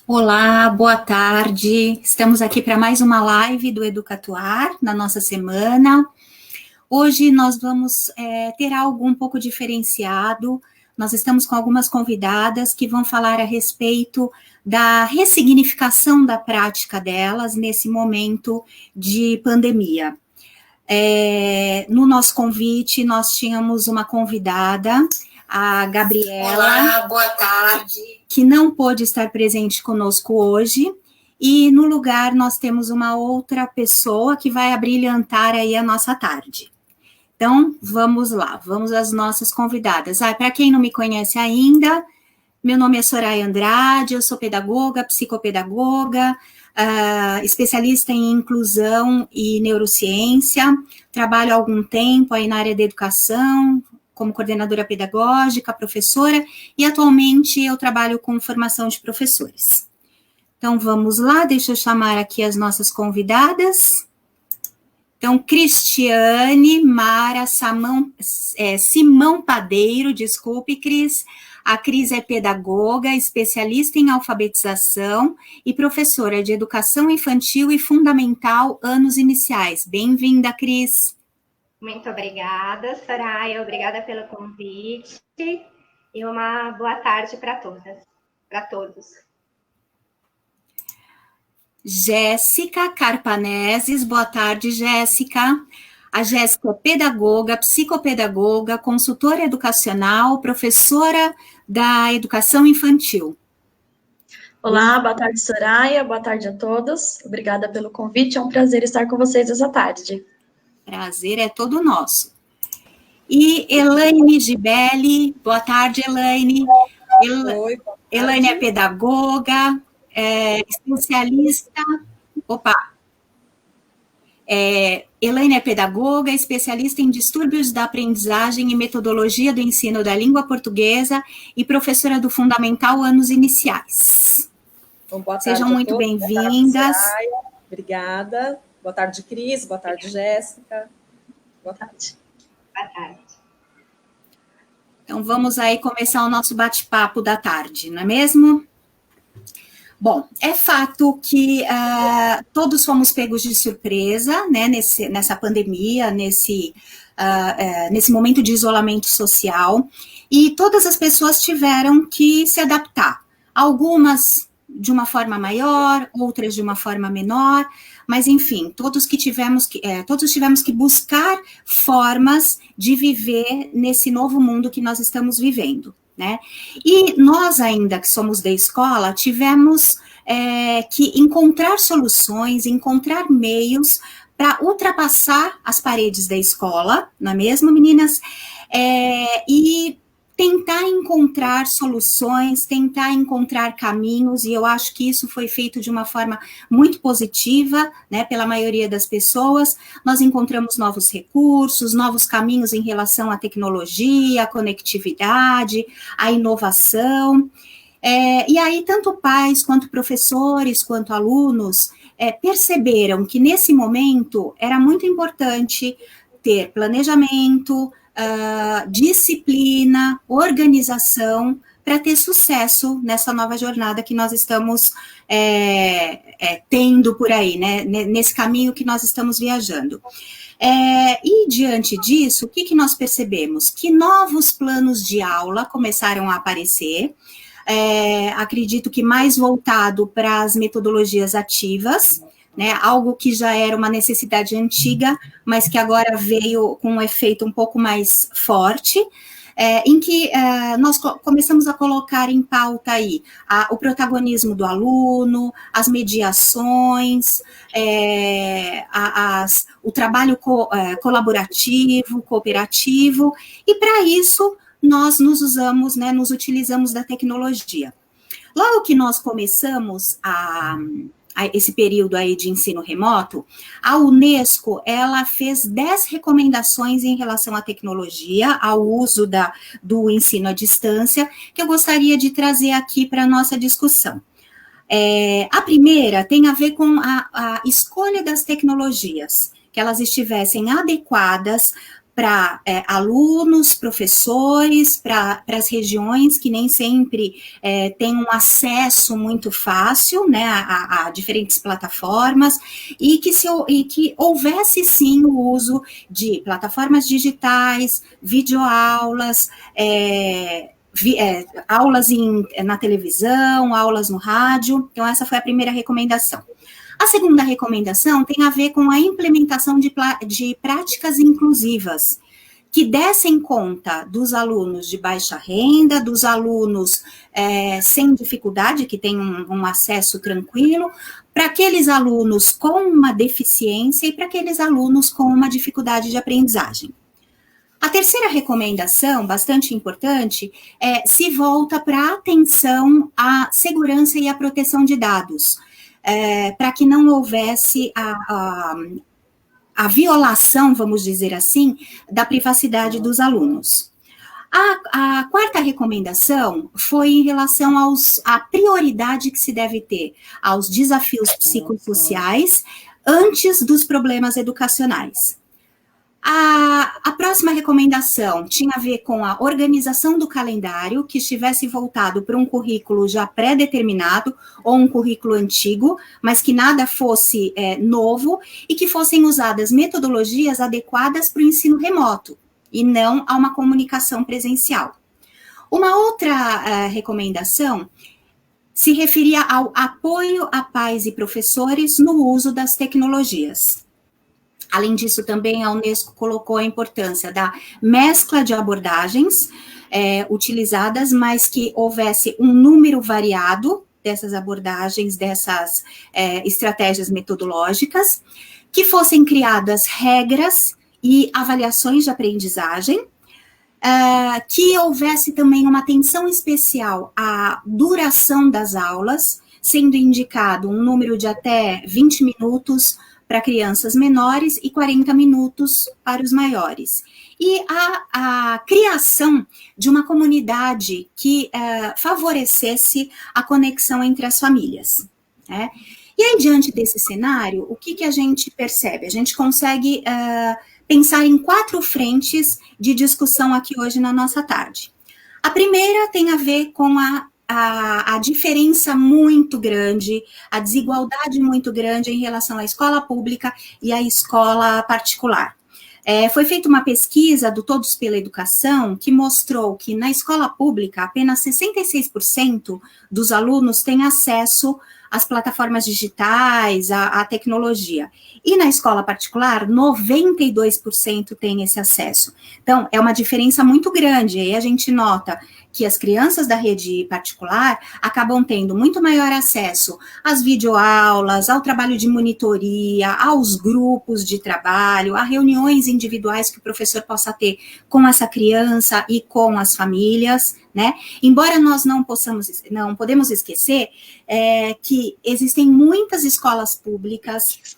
Olá, boa tarde. Estamos aqui para mais uma live do Educatuar na nossa semana. Hoje nós vamos ter algo um pouco diferenciado. Nós estamos com algumas convidadas que vão falar a respeito da ressignificação da prática delas nesse momento de pandemia. No nosso convite, nós tínhamos uma convidada, a Gabriela. Olá, boa tarde. Que não pôde estar presente conosco hoje, e no lugar nós temos uma outra pessoa que vai abrilhantar aí a nossa tarde. Então, vamos lá, vamos às nossas convidadas. Para quem não me conhece ainda, meu nome é Soraya Andrade, eu sou pedagoga, psicopedagoga, especialista em inclusão e neurociência, trabalho há algum tempo aí na área da educação, como coordenadora pedagógica, professora, e atualmente eu trabalho com formação de professores. Então, vamos lá, deixa eu chamar aqui as nossas convidadas. Então, Cristiane Mara Simão Padeiro, desculpe, Cris. A Cris é pedagoga, especialista em alfabetização e professora de educação infantil e fundamental, anos iniciais. Bem-vinda, Cris. Muito obrigada, Soraya, obrigada pelo convite e uma boa tarde para todas, para todos. Jéssica Carpaneses, boa tarde, Jéssica. A Jéssica é pedagoga, psicopedagoga, consultora educacional, professora da educação infantil. Olá, boa tarde, Soraya, boa tarde a todos. Obrigada pelo convite, é um prazer estar com vocês essa tarde. Prazer é todo nosso. E Elaine Gibelli, boa tarde, Elaine. Oi, boa tarde. Elaine é pedagoga, especialista. Elaine é pedagoga, especialista em distúrbios da aprendizagem e metodologia do ensino da língua portuguesa e professora do Fundamental Anos Iniciais. Bom, boa tarde. Sejam muito bem-vindas. Obrigada. Boa tarde, Cris. Boa tarde, Jéssica. Boa tarde. Boa tarde. Então, vamos aí começar o nosso bate-papo da tarde, não é mesmo? Bom, é fato que todos fomos pegos de surpresa, né, nessa pandemia, nesse momento de isolamento social, e todas as pessoas tiveram que se adaptar. Algumas de uma forma maior, outras de uma forma menor, mas enfim, todos tivemos que buscar formas de viver nesse novo mundo que nós estamos vivendo, né? E nós ainda que somos da escola, tivemos que encontrar soluções, encontrar meios para ultrapassar as paredes da escola, não é mesmo, meninas? E tentar encontrar soluções, tentar encontrar caminhos, e eu acho que isso foi feito de uma forma muito positiva, né, pela maioria das pessoas. Nós encontramos novos recursos, novos caminhos em relação à tecnologia, à conectividade, à inovação, e aí tanto pais, quanto professores, quanto alunos, perceberam que nesse momento era muito importante ter planejamento, disciplina, organização, para ter sucesso nessa nova jornada que nós estamos tendo por aí, né, nesse caminho que nós estamos viajando. E diante disso, o que nós percebemos? Que novos planos de aula começaram a aparecer, acredito que mais voltado para as metodologias ativas, né, algo que já era uma necessidade antiga, mas que agora veio com um efeito um pouco mais forte, em que nós começamos a colocar em pauta aí o protagonismo do aluno, as mediações, o trabalho colaborativo, cooperativo, e para isso nós nos utilizamos da tecnologia. Logo que nós começamos esse período aí de ensino remoto, a Unesco, ela fez 10 recomendações em relação à tecnologia, ao uso do ensino à distância, que eu gostaria de trazer aqui para a nossa discussão. A primeira tem a ver com a escolha das tecnologias, que elas estivessem adequadas para alunos, professores, para as regiões que nem sempre têm um acesso muito fácil, né, a diferentes plataformas, e que houvesse sim o uso de plataformas digitais, videoaulas, aulas na televisão, aulas no rádio. Então, essa foi a primeira recomendação. A segunda recomendação tem a ver com a implementação de práticas inclusivas, que dessem conta dos alunos de baixa renda, dos alunos sem dificuldade, que têm um acesso tranquilo, para aqueles alunos com uma deficiência e para aqueles alunos com uma dificuldade de aprendizagem. A terceira recomendação, bastante importante, se volta para a atenção à segurança e à proteção de dados, para que não houvesse a violação, vamos dizer assim, da privacidade dos alunos. A quarta recomendação foi em relação à prioridade que se deve ter aos desafios psicossociais antes dos problemas educacionais. A próxima recomendação tinha a ver com a organização do calendário, que estivesse voltado para um currículo já pré-determinado ou um currículo antigo, mas que nada fosse novo e que fossem usadas metodologias adequadas para o ensino remoto e não a uma comunicação presencial. Uma outra recomendação se referia ao apoio a pais e professores no uso das tecnologias. Além disso, também a Unesco colocou a importância da mescla de abordagens utilizadas, mas que houvesse um número variado dessas abordagens, dessas estratégias metodológicas, que fossem criadas regras e avaliações de aprendizagem, que houvesse também uma atenção especial à duração das aulas, sendo indicado um número de até 20 minutos para crianças menores e 40 minutos para os maiores. E a criação de uma comunidade que favorecesse a conexão entre as famílias, né? E aí, diante desse cenário, o que a gente percebe? A gente consegue pensar em 4 frentes de discussão aqui hoje na nossa tarde. A primeira tem a ver com a diferença muito grande, a desigualdade muito grande em relação à escola pública e à escola particular. Foi feita uma pesquisa do Todos pela Educação que mostrou que na escola pública apenas 66% dos alunos têm acesso às plataformas digitais, à tecnologia. E na escola particular, 92% têm esse acesso. Então, é uma diferença muito grande. E aí a gente nota que as crianças da rede particular acabam tendo muito maior acesso às videoaulas, ao trabalho de monitoria, aos grupos de trabalho, a reuniões individuais que o professor possa ter com essa criança e com as famílias, né? Embora nós não podemos esquecer que existem muitas escolas públicas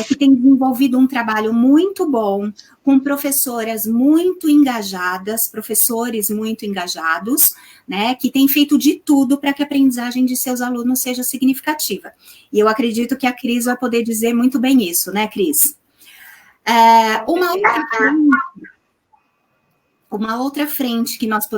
que têm desenvolvido um trabalho muito bom, com professoras muito engajadas, professores muito engajados, né, que têm feito de tudo para que a aprendizagem de seus alunos seja significativa. E eu acredito que a Cris vai poder dizer muito bem isso, né, Cris? Uma outra frente que nós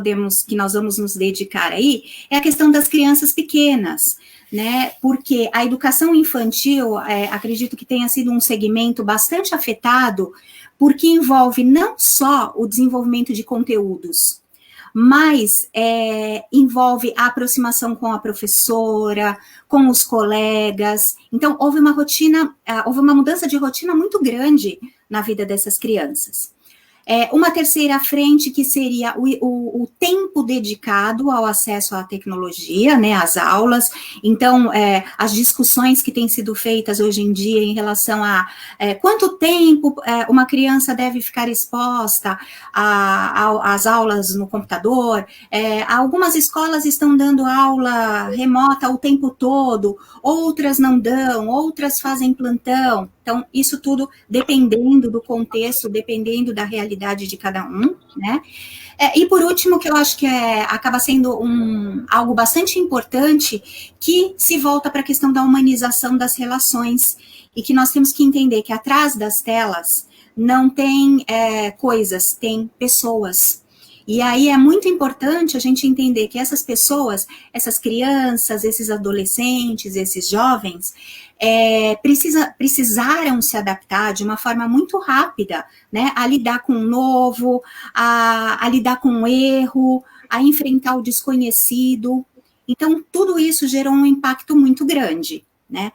vamos nos dedicar aí é a questão das crianças pequenas, né? Porque a educação infantil, acredito que tenha sido um segmento bastante afetado, porque envolve não só o desenvolvimento de conteúdos, mas envolve a aproximação com a professora, com os colegas. Então, houve uma mudança de rotina muito grande na vida dessas crianças. Uma terceira frente que seria o tempo dedicado ao acesso à tecnologia, né, às aulas. Então, as discussões que têm sido feitas hoje em dia em relação a quanto tempo uma criança deve ficar exposta às aulas no computador. Algumas escolas estão dando aula remota o tempo todo, outras não dão, outras fazem plantão. Então, isso tudo dependendo do contexto, dependendo da realidade de cada um, né? E por último, que eu acho que acaba sendo algo bastante importante, que se volta para a questão da humanização das relações, e que nós temos que entender que atrás das telas não tem coisas, tem pessoas. E aí é muito importante a gente entender que essas pessoas, essas crianças, esses adolescentes, esses jovens, precisaram se adaptar de uma forma muito rápida, né, a lidar com o novo, a lidar com o erro, a enfrentar o desconhecido. Então, tudo isso gerou um impacto muito grande, né?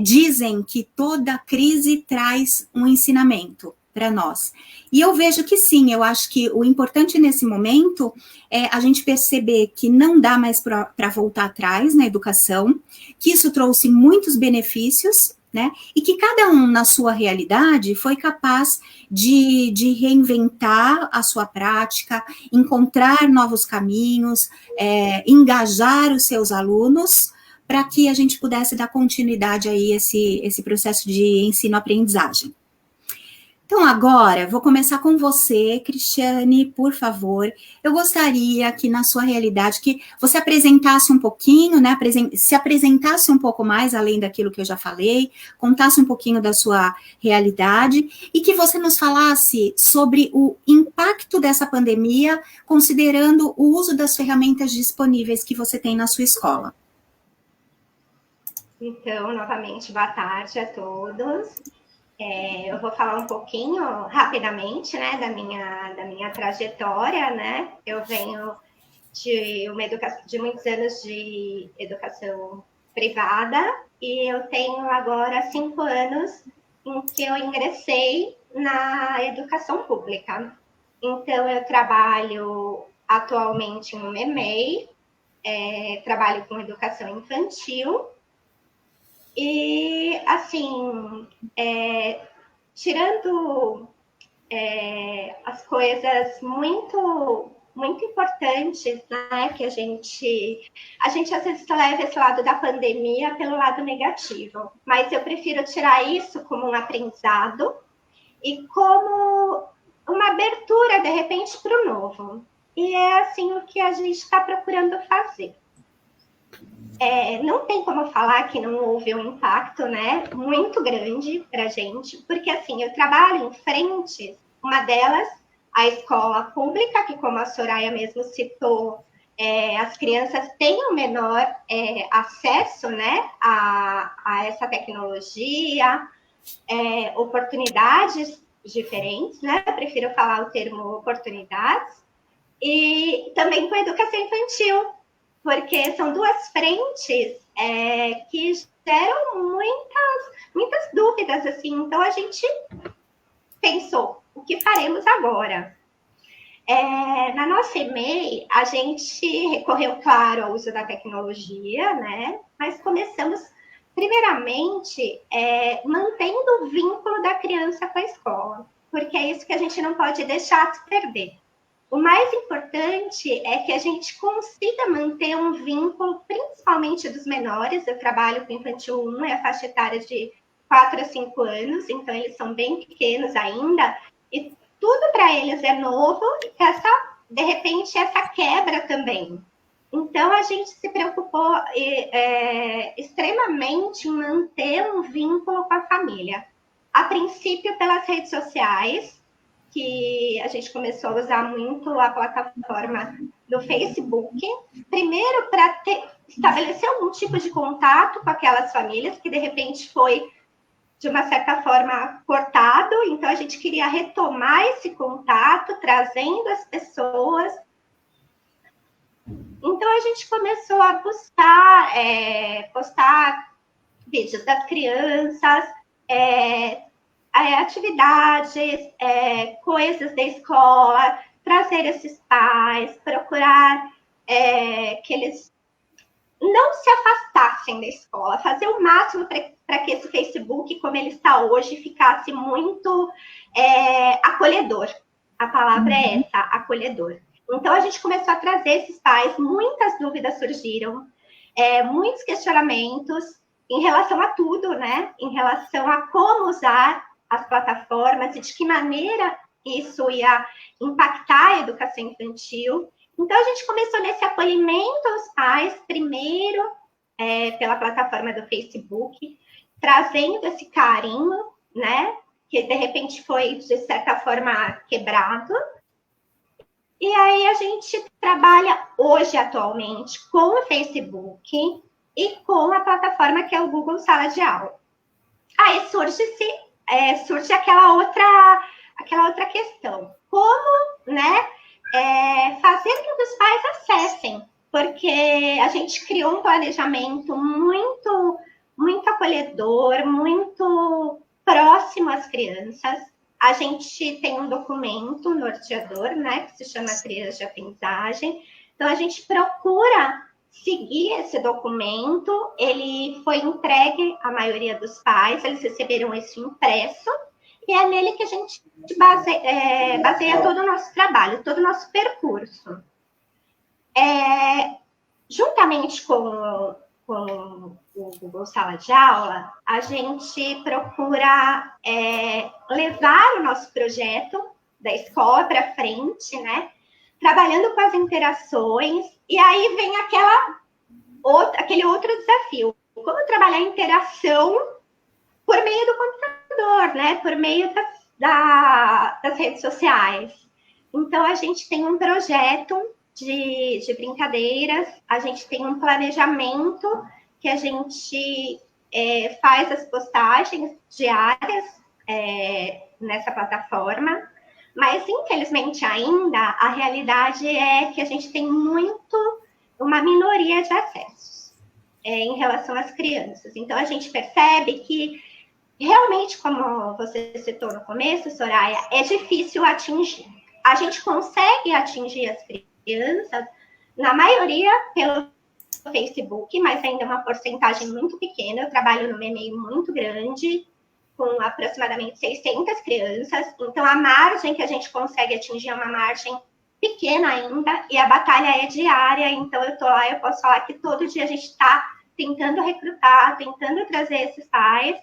Dizem que toda crise traz um ensinamento para nós. E eu vejo que sim, eu acho que o importante nesse momento é a gente perceber que não dá mais para voltar atrás na educação, que isso trouxe muitos benefícios, né? E que cada um, na sua realidade, foi capaz de reinventar a sua prática, encontrar novos caminhos, engajar os seus alunos, para que a gente pudesse dar continuidade aí esse processo de ensino-aprendizagem. Então, agora, vou começar com você, Cristiane, por favor. Eu gostaria que, na sua realidade, que você apresentasse um pouquinho, né, se apresentasse um pouco mais, além daquilo que eu já falei, contasse um pouquinho da sua realidade, e que você nos falasse sobre o impacto dessa pandemia, considerando o uso das ferramentas disponíveis que você tem na sua escola. Então, novamente, boa tarde a todos. Eu vou falar um pouquinho, rapidamente, né, da minha trajetória, né? Eu venho de muitos anos de educação privada e eu tenho agora 5 anos em que eu ingressei na educação pública. Então, eu trabalho atualmente no MEMEI, trabalho com educação infantil. E, assim, tirando as coisas muito, muito importantes, né, que a gente às vezes leva esse lado da pandemia pelo lado negativo, mas eu prefiro tirar isso como um aprendizado e como uma abertura, de repente, para o novo. E é assim o que a gente está procurando fazer. Não tem como falar que não houve um impacto, né, muito grande para a gente, porque, assim, eu trabalho em frentes, uma delas, a escola pública, que, como a Soraya mesmo citou, as crianças têm um menor acesso, né, a essa tecnologia, oportunidades diferentes, né, eu prefiro falar o termo oportunidades, e também com a educação infantil, porque são duas frentes que geram muitas dúvidas, assim. Então, a gente pensou, o que faremos agora? Na nossa EMEI, a gente recorreu, claro, ao uso da tecnologia, né? Mas começamos, primeiramente, mantendo o vínculo da criança com a escola, porque é isso que a gente não pode deixar de perder. O mais importante é que a gente consiga manter um vínculo, principalmente dos menores. Eu trabalho com infantil 1, é a faixa etária de 4 a 5 anos, então eles são bem pequenos ainda, e tudo para eles é novo, e de repente, essa quebra também. Então, a gente se preocupou extremamente em manter um vínculo com a família. A princípio, pelas redes sociais, que a gente começou a usar muito a plataforma do Facebook, primeiro para estabelecer algum tipo de contato com aquelas famílias que, de repente, foi, de uma certa forma, cortado. Então, a gente queria retomar esse contato, trazendo as pessoas. Então, a gente começou a buscar, postar vídeos das crianças, atividades, coisas da escola, trazer esses pais, procurar que eles não se afastassem da escola, fazer o máximo para que esse Facebook, como ele está hoje, ficasse muito acolhedor. A palavra é essa, acolhedor. Então, a gente começou a trazer esses pais, muitas dúvidas surgiram, muitos questionamentos em relação a tudo, né? Em relação a como usar as plataformas e de que maneira isso ia impactar a educação infantil. Então, a gente começou nesse acolhimento aos pais, primeiro pela plataforma do Facebook, trazendo esse carinho, né? que de repente foi, de certa forma, quebrado. E aí a gente trabalha hoje, atualmente, com o Facebook e com a plataforma que é o Google Sala de Aula. Aí surge aquela outra questão. Como, né, fazer com que os pais acessem? Porque a gente criou um planejamento muito, muito acolhedor, muito próximo às crianças. A gente tem um documento norteador, né, que se chama Trilhas de Aprendizagem. Então, a gente procura seguir esse documento. Ele foi entregue à maioria dos pais, eles receberam isso impresso, e é nele que a gente baseia todo o nosso trabalho, todo o nosso percurso. Juntamente com o Google Sala de Aula, a gente procura levar o nosso projeto da escola para frente, né? Trabalhando com as interações, e aí vem aquele outro desafio. Como trabalhar a interação por meio do computador, né? Por meio das redes sociais. Então, a gente tem um projeto de brincadeiras, a gente tem um planejamento que a gente faz as postagens diárias nessa plataforma, mas, infelizmente, ainda, a realidade é que a gente tem uma minoria de acessos em relação às crianças. Então, a gente percebe que, realmente, como você citou no começo, Soraya, é difícil atingir. A gente consegue atingir as crianças, na maioria, pelo Facebook, mas ainda é uma porcentagem muito pequena. Eu trabalho num e-mail muito grande, com aproximadamente 600 crianças. Então, a margem que a gente consegue atingir é uma margem pequena ainda, e a batalha é diária. Então, eu estou lá, eu posso falar que todo dia a gente está tentando recrutar, tentando trazer esses pais.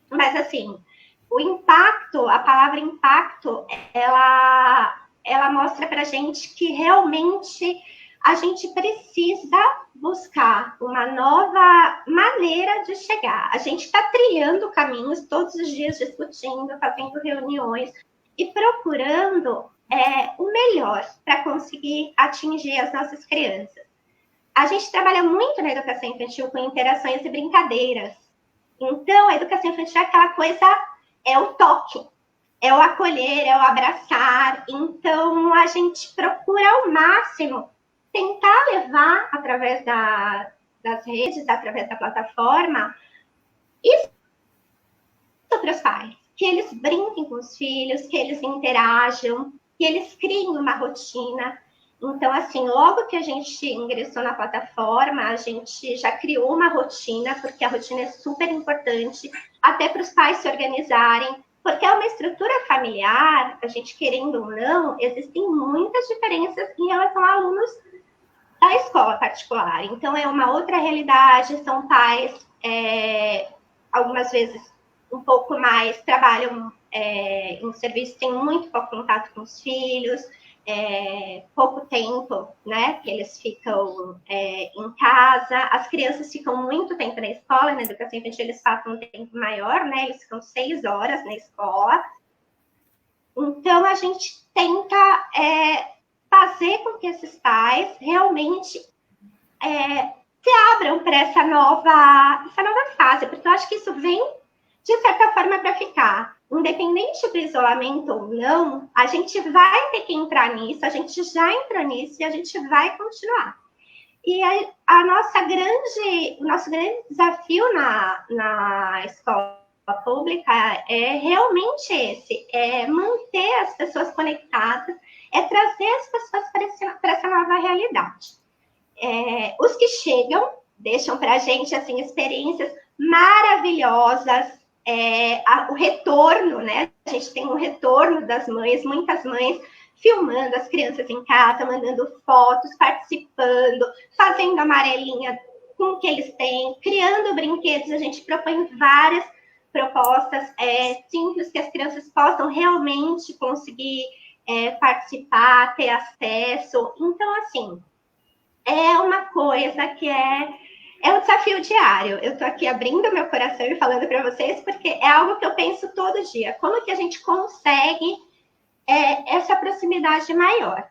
Mas, assim, o impacto, a palavra impacto, ela mostra para a gente que realmente a gente precisa buscar uma nova maneira de chegar. A gente está trilhando caminhos todos os dias, discutindo, fazendo reuniões e procurando o melhor para conseguir atingir as nossas crianças. A gente trabalha muito na educação infantil com interações e brincadeiras. Então, a educação infantil é aquela coisa, é o toque, é o acolher, é o abraçar. Então, a gente procura ao máximo tentar levar, através das redes, através da plataforma, isso para os pais. Que eles brinquem com os filhos, que eles interajam, que eles criem uma rotina. Então, assim, logo que a gente ingressou na plataforma, a gente já criou uma rotina, porque a rotina é super importante, até para os pais se organizarem, porque é uma estrutura familiar, a gente querendo ou não, existem muitas diferenças em relação a alunos da escola particular. Então, é uma outra realidade, são pais, algumas vezes, um pouco mais, trabalham em serviço, têm muito pouco contato com os filhos, pouco tempo, né, que eles ficam em casa. As crianças ficam muito tempo na escola, na educação infantil eles passam um tempo maior, né, eles ficam 6 horas na escola. Então, a gente tenta fazer com que esses pais realmente se abram para essa nova fase, porque eu acho que isso vem, de certa forma, para ficar. Independente do isolamento ou não, a gente vai ter que entrar nisso, a gente já entrou nisso e a gente vai continuar. E o nosso grande desafio na escola pública é realmente esse, é manter as pessoas conectadas, é trazer as pessoas para essa nova realidade. Os que chegam deixam para a gente assim, experiências maravilhosas, o retorno, né? A gente tem um retorno das mães, muitas mães filmando as crianças em casa, mandando fotos, participando, fazendo amarelinha com o que eles têm, criando brinquedos. A gente propõe várias propostas simples que as crianças possam realmente conseguir participar, ter acesso. Então, assim, é uma coisa que é é um desafio diário. Eu estou aqui abrindo meu coração e falando para vocês, porque é algo que eu penso todo dia. Como que a gente consegue essa proximidade maior?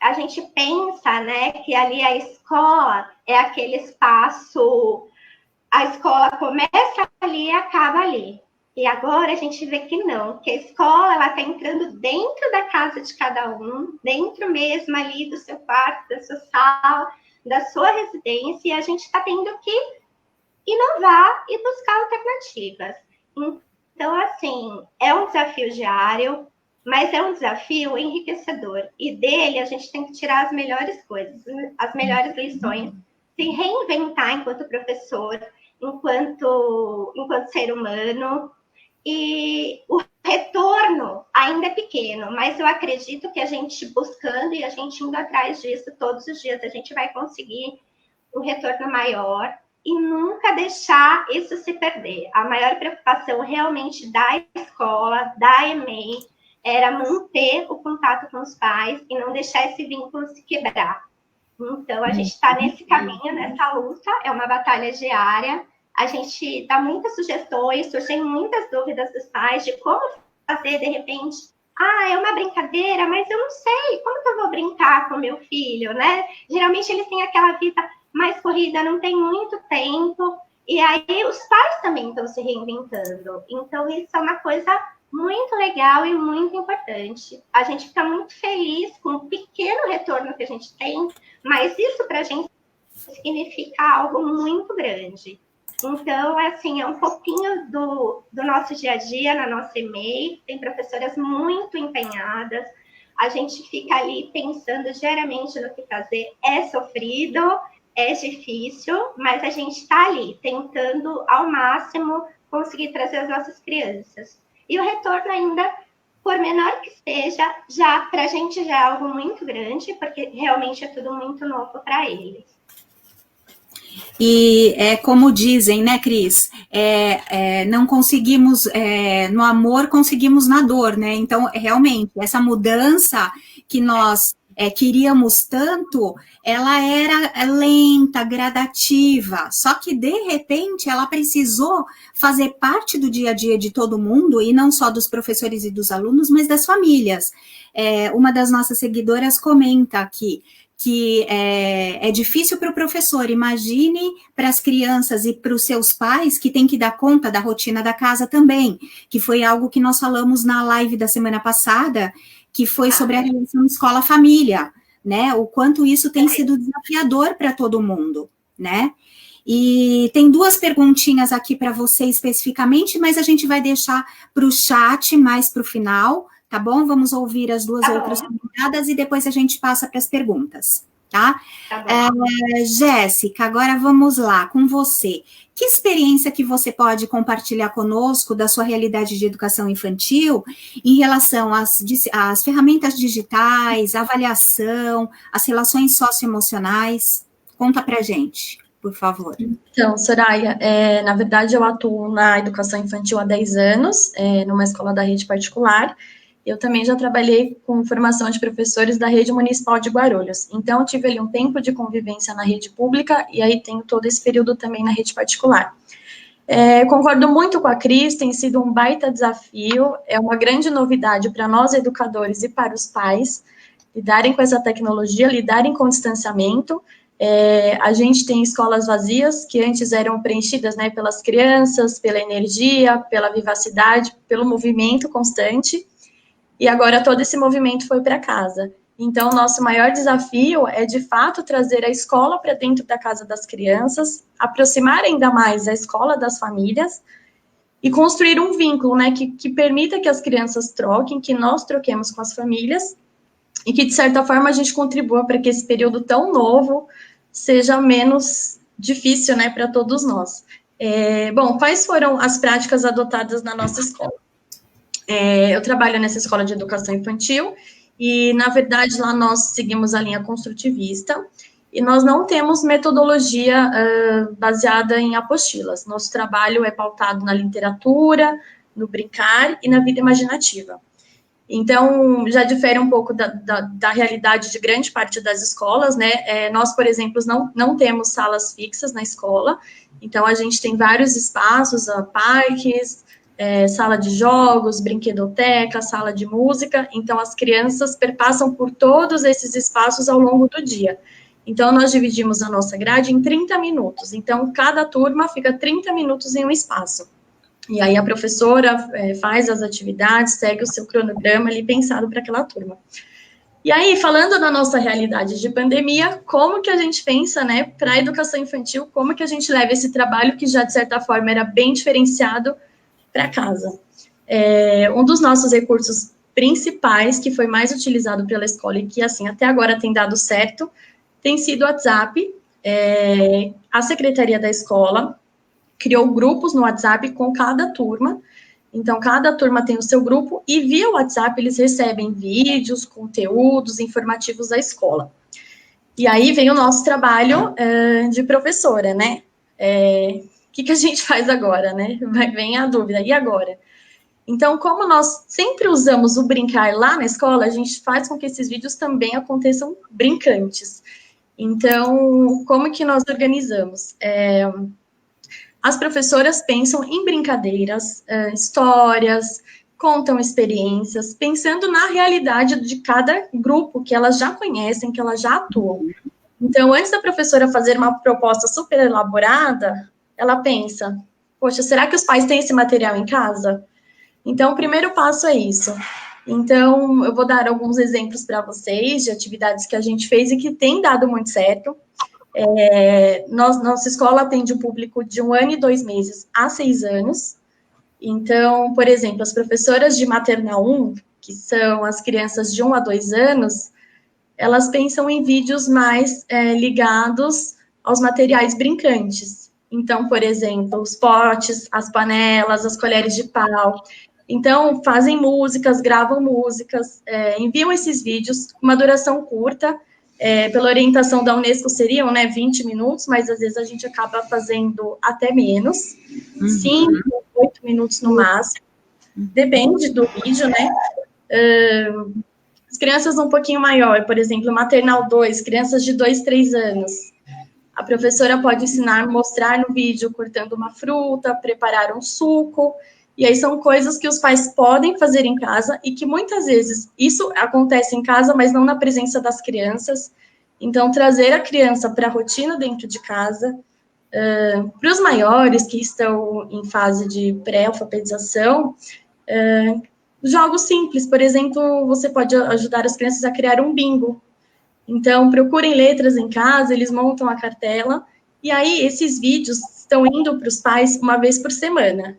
A gente pensa, né, que ali a escola é aquele espaço, a escola começa ali e acaba ali. E agora a gente vê que não, que a escola ela está entrando dentro da casa de cada um, dentro mesmo ali do seu quarto, da sua sala, da sua residência, e a gente está tendo que inovar e buscar alternativas. Então, assim, é um desafio diário, mas é um desafio enriquecedor. E dele a gente tem que tirar as melhores coisas, as melhores lições, se reinventar enquanto professor, enquanto ser humano. E o retorno ainda é pequeno, mas eu acredito que a gente buscando e a gente indo atrás disso todos os dias, a gente vai conseguir um retorno maior e nunca deixar isso se perder. A maior preocupação realmente da escola, da EMEI, era manter o contato com os pais e não deixar esse vínculo se quebrar. Então, a gente está nesse caminho, nessa luta, é uma batalha diária. A gente dá muitas sugestões, surgem muitas dúvidas dos pais de como fazer, de repente, é uma brincadeira, mas eu não sei, como que eu vou brincar com meu filho, né? Geralmente eles têm aquela vida mais corrida, não tem muito tempo, e aí os pais também estão se reinventando. Então, isso é uma coisa muito legal e muito importante. A gente fica muito feliz com o pequeno retorno que a gente tem, mas isso para a gente significa algo muito grande. Então, assim, é um pouquinho do nosso dia a dia na nossa EMEI. Tem professoras muito empenhadas. A gente fica ali pensando diariamente no que fazer. É sofrido, é difícil, mas a gente está ali tentando ao máximo conseguir trazer as nossas crianças. E o retorno ainda, por menor que seja, já para a gente já é algo muito grande, porque realmente é tudo muito novo para eles. E como dizem, né, Cris? Não conseguimos, no amor, conseguimos na dor, né? Então, realmente, essa mudança que nós queríamos tanto, ela era lenta, gradativa, só que, de repente, ela precisou fazer parte do dia a dia de todo mundo, e não só dos professores e dos alunos, mas das famílias. Uma das nossas seguidoras comenta aqui, que é difícil para o professor, imagine para as crianças e para os seus pais que tem que dar conta da rotina da casa também, que foi algo que nós falamos na live da semana passada, que foi sobre a relação escola-família, né, o quanto isso tem sido desafiador para todo mundo, né, e tem duas perguntinhas aqui para você especificamente, mas a gente vai deixar para o chat mais para o final, tá bom? Vamos ouvir as duas outras convidadas e depois a gente passa para as perguntas, tá? Jéssica, agora vamos lá, com você. Que experiência que você pode compartilhar conosco da sua realidade de educação infantil em relação às ferramentas digitais, avaliação, as relações socioemocionais? Conta pra gente, por favor. Então, Soraya, na verdade eu atuo na educação infantil há 10 anos, numa escola da rede particular. Eu também já trabalhei com formação de professores da rede municipal de Guarulhos. Então, eu tive ali um tempo de convivência na rede pública e aí tenho todo esse período também na rede particular. Concordo muito com a Cris, tem sido um baita desafio, é uma grande novidade para nós educadores e para os pais lidarem com essa tecnologia, lidarem com o distanciamento. A gente tem escolas vazias que antes eram preenchidas, né, pelas crianças, pela energia, pela vivacidade, pelo movimento constante. E agora todo esse movimento foi para casa. Então, o nosso maior desafio é, de fato, trazer a escola para dentro da casa das crianças, aproximar ainda mais a escola das famílias e construir um vínculo, né, que permita que as crianças troquem, que nós troquemos com as famílias e que, de certa forma, a gente contribua para que esse período tão novo seja menos difícil, né, para todos nós. Bom, quais foram as práticas adotadas na nossa escola? Eu trabalho nessa escola de educação infantil e, na verdade, lá nós seguimos a linha construtivista e nós não temos metodologia baseada em apostilas. Nosso trabalho é pautado na literatura, no brincar e na vida imaginativa. Então, já difere um pouco da realidade de grande parte das escolas, né? Nós, por exemplo, não temos salas fixas na escola, então a gente tem vários espaços, parques, sala de jogos, brinquedoteca, sala de música, então as crianças perpassam por todos esses espaços ao longo do dia. Então, nós dividimos a nossa grade em 30 minutos, então cada turma fica 30 minutos em um espaço. E aí a professora faz as atividades, segue o seu cronograma ali pensado para aquela turma. E aí, falando da nossa realidade de pandemia, como que a gente pensa, né, para a educação infantil, como que a gente leva esse trabalho que já, de certa forma, era bem diferenciado para casa? Um dos nossos recursos principais, que foi mais utilizado pela escola e que, assim, até agora tem dado certo, tem sido o WhatsApp. A secretaria da escola criou grupos no WhatsApp com cada turma. Então, cada turma tem o seu grupo e via WhatsApp eles recebem vídeos, conteúdos informativos da escola. E aí vem o nosso trabalho de professora, né? O que a gente faz agora, né? Vem a dúvida, e agora? Então, como nós sempre usamos o brincar lá na escola, a gente faz com que esses vídeos também aconteçam brincantes. Então, como que nós organizamos? As professoras pensam em brincadeiras, histórias, contam experiências, pensando na realidade de cada grupo que elas já conhecem, que elas já atuam. Então, antes da professora fazer uma proposta super elaborada, ela pensa, poxa, será que os pais têm esse material em casa? Então, o primeiro passo é isso. Então, eu vou dar alguns exemplos para vocês de atividades que a gente fez e que tem dado muito certo. Nossa escola atende um público de 1 ano e 2 meses a 6 anos. Então, por exemplo, as professoras de maternal 1, que são as crianças de 1 a 2 anos, elas pensam em vídeos mais ligados aos materiais brincantes. Então, por exemplo, os potes, as panelas, as colheres de pau. Então, fazem músicas, gravam músicas, enviam esses vídeos, uma duração curta. Pela orientação da Unesco seriam 20 minutos, mas às vezes a gente acaba fazendo até menos, 5, 8 minutos no máximo, depende do vídeo, né? As crianças um pouquinho maior, por exemplo, maternal 2, crianças de 2, 3 anos, a professora pode ensinar, mostrar no vídeo cortando uma fruta, preparar um suco, e aí são coisas que os pais podem fazer em casa e que muitas vezes isso acontece em casa, mas não na presença das crianças. Então, trazer a criança para a rotina dentro de casa. Para os maiores que estão em fase de pré-alfabetização, jogos simples. Por exemplo, você pode ajudar as crianças a criar um bingo. Então, procurem letras em casa, eles montam a cartela, e aí esses vídeos estão indo para os pais uma vez por semana.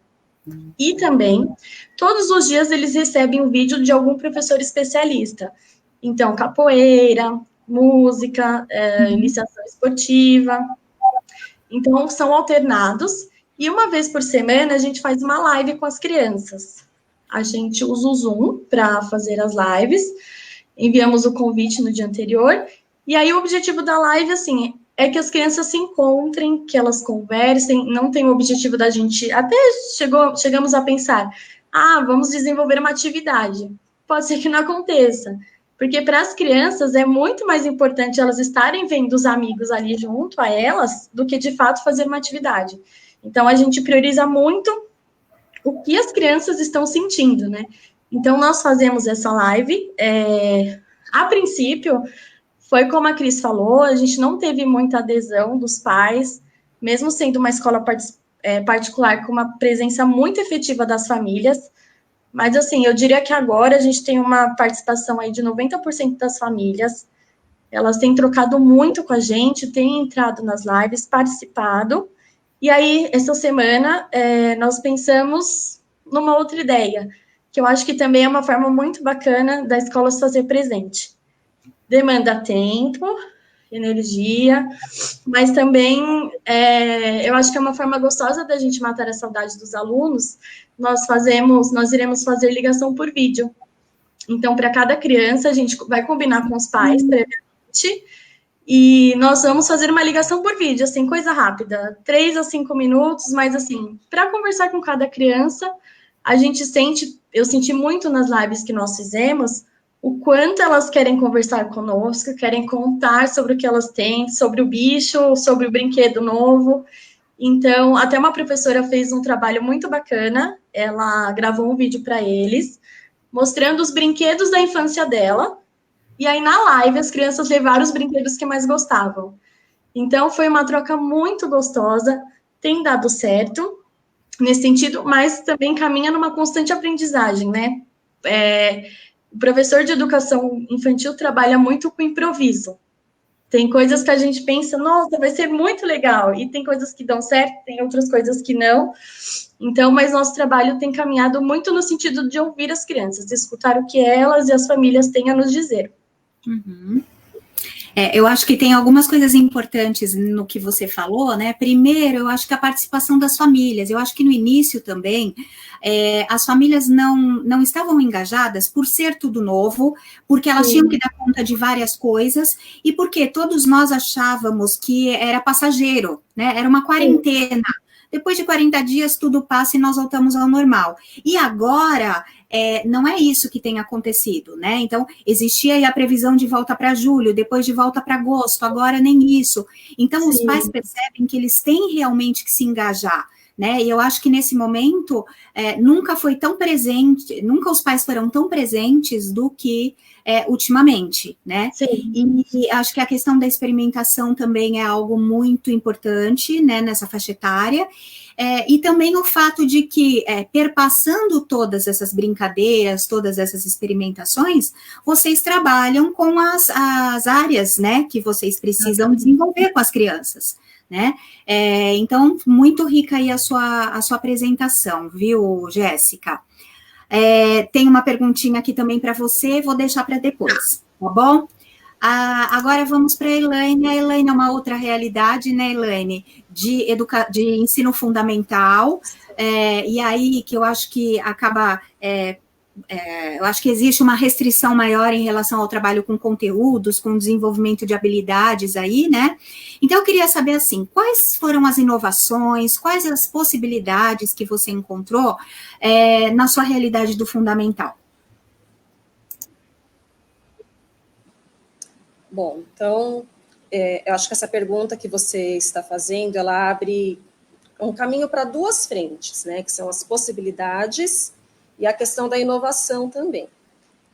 E também, todos os dias eles recebem um vídeo de algum professor especialista. Então, capoeira, música, iniciação esportiva. Então, são alternados. E uma vez por semana, a gente faz uma live com as crianças. A gente usa o Zoom para fazer as lives. Enviamos o convite no dia anterior. E aí, o objetivo da live, assim, é que as crianças se encontrem, que elas conversem, não tem o objetivo da gente... Até chegamos a pensar, vamos desenvolver uma atividade. Pode ser que não aconteça, porque para as crianças é muito mais importante elas estarem vendo os amigos ali junto a elas, do que, de fato, fazer uma atividade. Então, a gente prioriza muito o que as crianças estão sentindo, né? Então, nós fazemos essa live. A princípio... Foi como a Cris falou, a gente não teve muita adesão dos pais, mesmo sendo uma escola particular com uma presença muito efetiva das famílias, mas assim, eu diria que agora a gente tem uma participação aí de 90% das famílias, elas têm trocado muito com a gente, têm entrado nas lives, participado, e aí, essa semana, nós pensamos numa outra ideia, que eu acho que também é uma forma muito bacana da escola se fazer presente. Demanda tempo, energia, mas também eu acho que é uma forma gostosa da gente matar a saudade dos alunos. Nós iremos fazer ligação por vídeo. Então, para cada criança, a gente vai combinar com os pais previamente, e nós vamos fazer uma ligação por vídeo, assim, coisa rápida, 3 a 5 minutos, mas assim, para conversar com cada criança, eu senti muito nas lives que nós fizemos, o quanto elas querem conversar conosco, querem contar sobre o que elas têm, sobre o bicho, sobre o brinquedo novo. Então, até uma professora fez um trabalho muito bacana, ela gravou um vídeo para eles, mostrando os brinquedos da infância dela, e aí na live as crianças levaram os brinquedos que mais gostavam. Então, foi uma troca muito gostosa, tem dado certo nesse sentido, mas também caminha numa constante aprendizagem, né? O professor de educação infantil trabalha muito com improviso. Tem coisas que a gente pensa, nossa, vai ser muito legal, e tem coisas que dão certo, tem outras coisas que não. Então, mas nosso trabalho tem caminhado muito no sentido de ouvir as crianças, de escutar o que elas e as famílias têm a nos dizer. Uhum. Eu acho que tem algumas coisas importantes no que você falou, né? Primeiro, eu acho que a participação das famílias. Eu acho que no início também, as famílias não estavam engajadas por ser tudo novo, porque elas tinham que dar conta de várias coisas, e porque todos nós achávamos que era passageiro, né? Era uma quarentena. Depois de 40 dias, tudo passa e nós voltamos ao normal. E agora, não é isso que tem acontecido, né? Então, existia aí a previsão de volta para julho, depois de volta para agosto, agora nem isso. Então, os pais percebem que eles têm realmente que se engajar, né? E eu acho que nesse momento, nunca foi tão presente, nunca os pais foram tão presentes do que ultimamente, né? Sim. E acho que a questão da experimentação também é algo muito importante, né, nessa faixa etária, e também o fato de que, perpassando todas essas brincadeiras, todas essas experimentações, vocês trabalham com as áreas, né, que vocês precisam desenvolver com as crianças, né? Então, muito rica aí a sua apresentação, viu, Jéssica? Tem uma perguntinha aqui também para você, vou deixar para depois, tá bom? Agora vamos para a Elaine. A Elaine é uma outra realidade, né, Elaine? De ensino fundamental, e aí que eu acho que acaba... eu acho que existe uma restrição maior em relação ao trabalho com conteúdos, com desenvolvimento de habilidades aí, né? Então, eu queria saber, assim, quais foram as inovações, quais as possibilidades que você encontrou na sua realidade do fundamental? Bom, então, eu acho que essa pergunta que você está fazendo, ela abre um caminho para duas frentes, né? Que são as possibilidades e a questão da inovação também.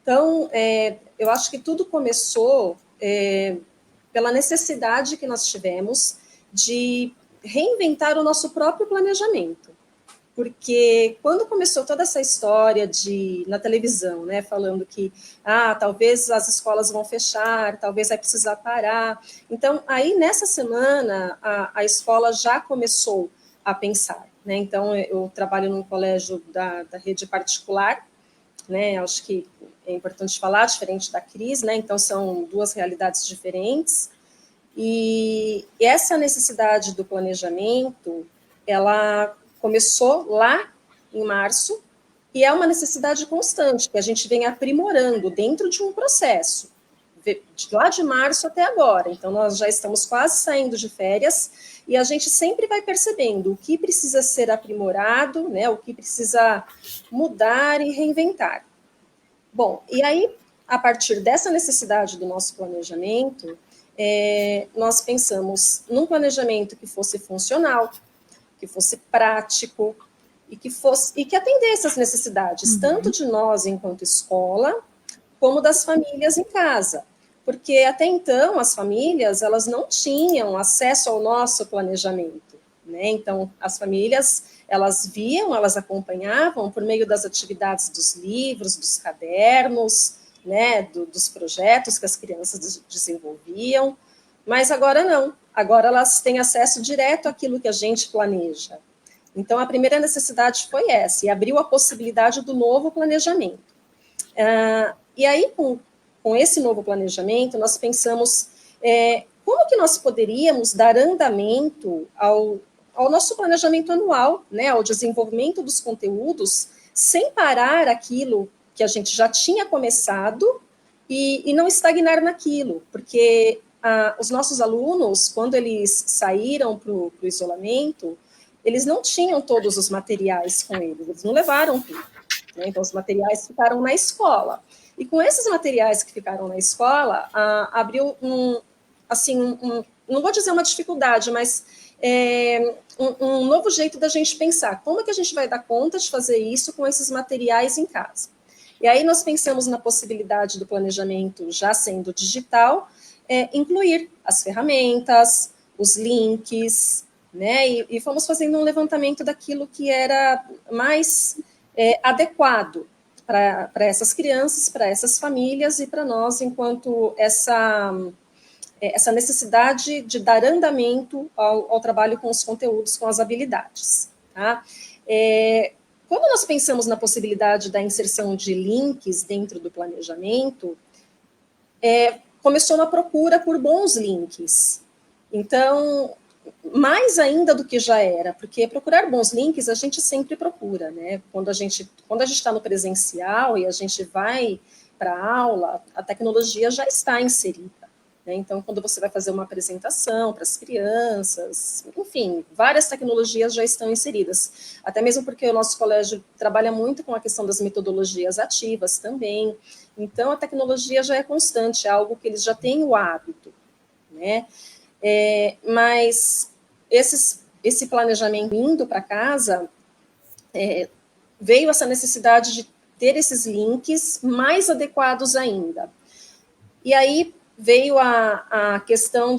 Então, eu acho que tudo começou pela necessidade que nós tivemos de reinventar o nosso próprio planejamento. Porque quando começou toda essa história na televisão, né, falando que talvez as escolas vão fechar, talvez vai precisar parar. Então, aí nessa semana, a escola já começou a pensar, né? Então, eu trabalho num colégio da rede particular, né? Acho que é importante falar, diferente da Cris, né? Então, são duas realidades diferentes. E essa necessidade do planejamento, ela começou lá em março, e é uma necessidade constante, que a gente vem aprimorando dentro de um processo, lá de março até agora. Então, nós já estamos quase saindo de férias, e a gente sempre vai percebendo o que precisa ser aprimorado, né, o que precisa mudar e reinventar. Bom, e aí, a partir dessa necessidade do nosso planejamento, nós pensamos num planejamento que fosse funcional, que fosse prático e que atendesse às necessidades, tanto de nós enquanto escola, como das famílias em casa. Porque até então as famílias, elas não tinham acesso ao nosso planejamento, né? Então, as famílias, elas viam, elas acompanhavam por meio das atividades dos livros, dos cadernos, né, dos projetos que as crianças desenvolviam, mas agora não. Agora elas têm acesso direto àquilo que a gente planeja. Então, a primeira necessidade foi essa, e abriu a possibilidade do novo planejamento. E aí, com esse novo planejamento, nós pensamos como que nós poderíamos dar andamento ao nosso planejamento anual, né, ao desenvolvimento dos conteúdos, sem parar aquilo que a gente já tinha começado e não estagnar naquilo, porque os nossos alunos, quando eles saíram para o isolamento, eles não tinham todos os materiais com eles não levaram tudo, né? Então, os materiais ficaram na escola. E com esses materiais que ficaram na escola, abriu não vou dizer uma dificuldade, mas um novo jeito da gente pensar. Como é que a gente vai dar conta de fazer isso com esses materiais em casa? E aí nós pensamos na possibilidade do planejamento, já sendo digital, incluir as ferramentas, os links, né? E fomos fazendo um levantamento daquilo que era mais adequado para essas crianças, para essas famílias e para nós, enquanto essa necessidade de dar andamento ao trabalho com os conteúdos, com as habilidades. Tá? Quando nós pensamos na possibilidade da inserção de links dentro do planejamento, começou uma procura por bons links. Então, mais ainda do que já era, porque procurar bons links a gente sempre procura, né? Quando a gente está no presencial e a gente vai para a aula, a tecnologia já está inserida. Então, quando você vai fazer uma apresentação para as crianças, enfim, várias tecnologias já estão inseridas. Até mesmo porque o nosso colégio trabalha muito com a questão das metodologias ativas também. Então, a tecnologia já é constante, é algo que eles já têm o hábito, né? Mas esse planejamento indo para casa, veio essa necessidade de ter esses links mais adequados ainda. E aí, veio a questão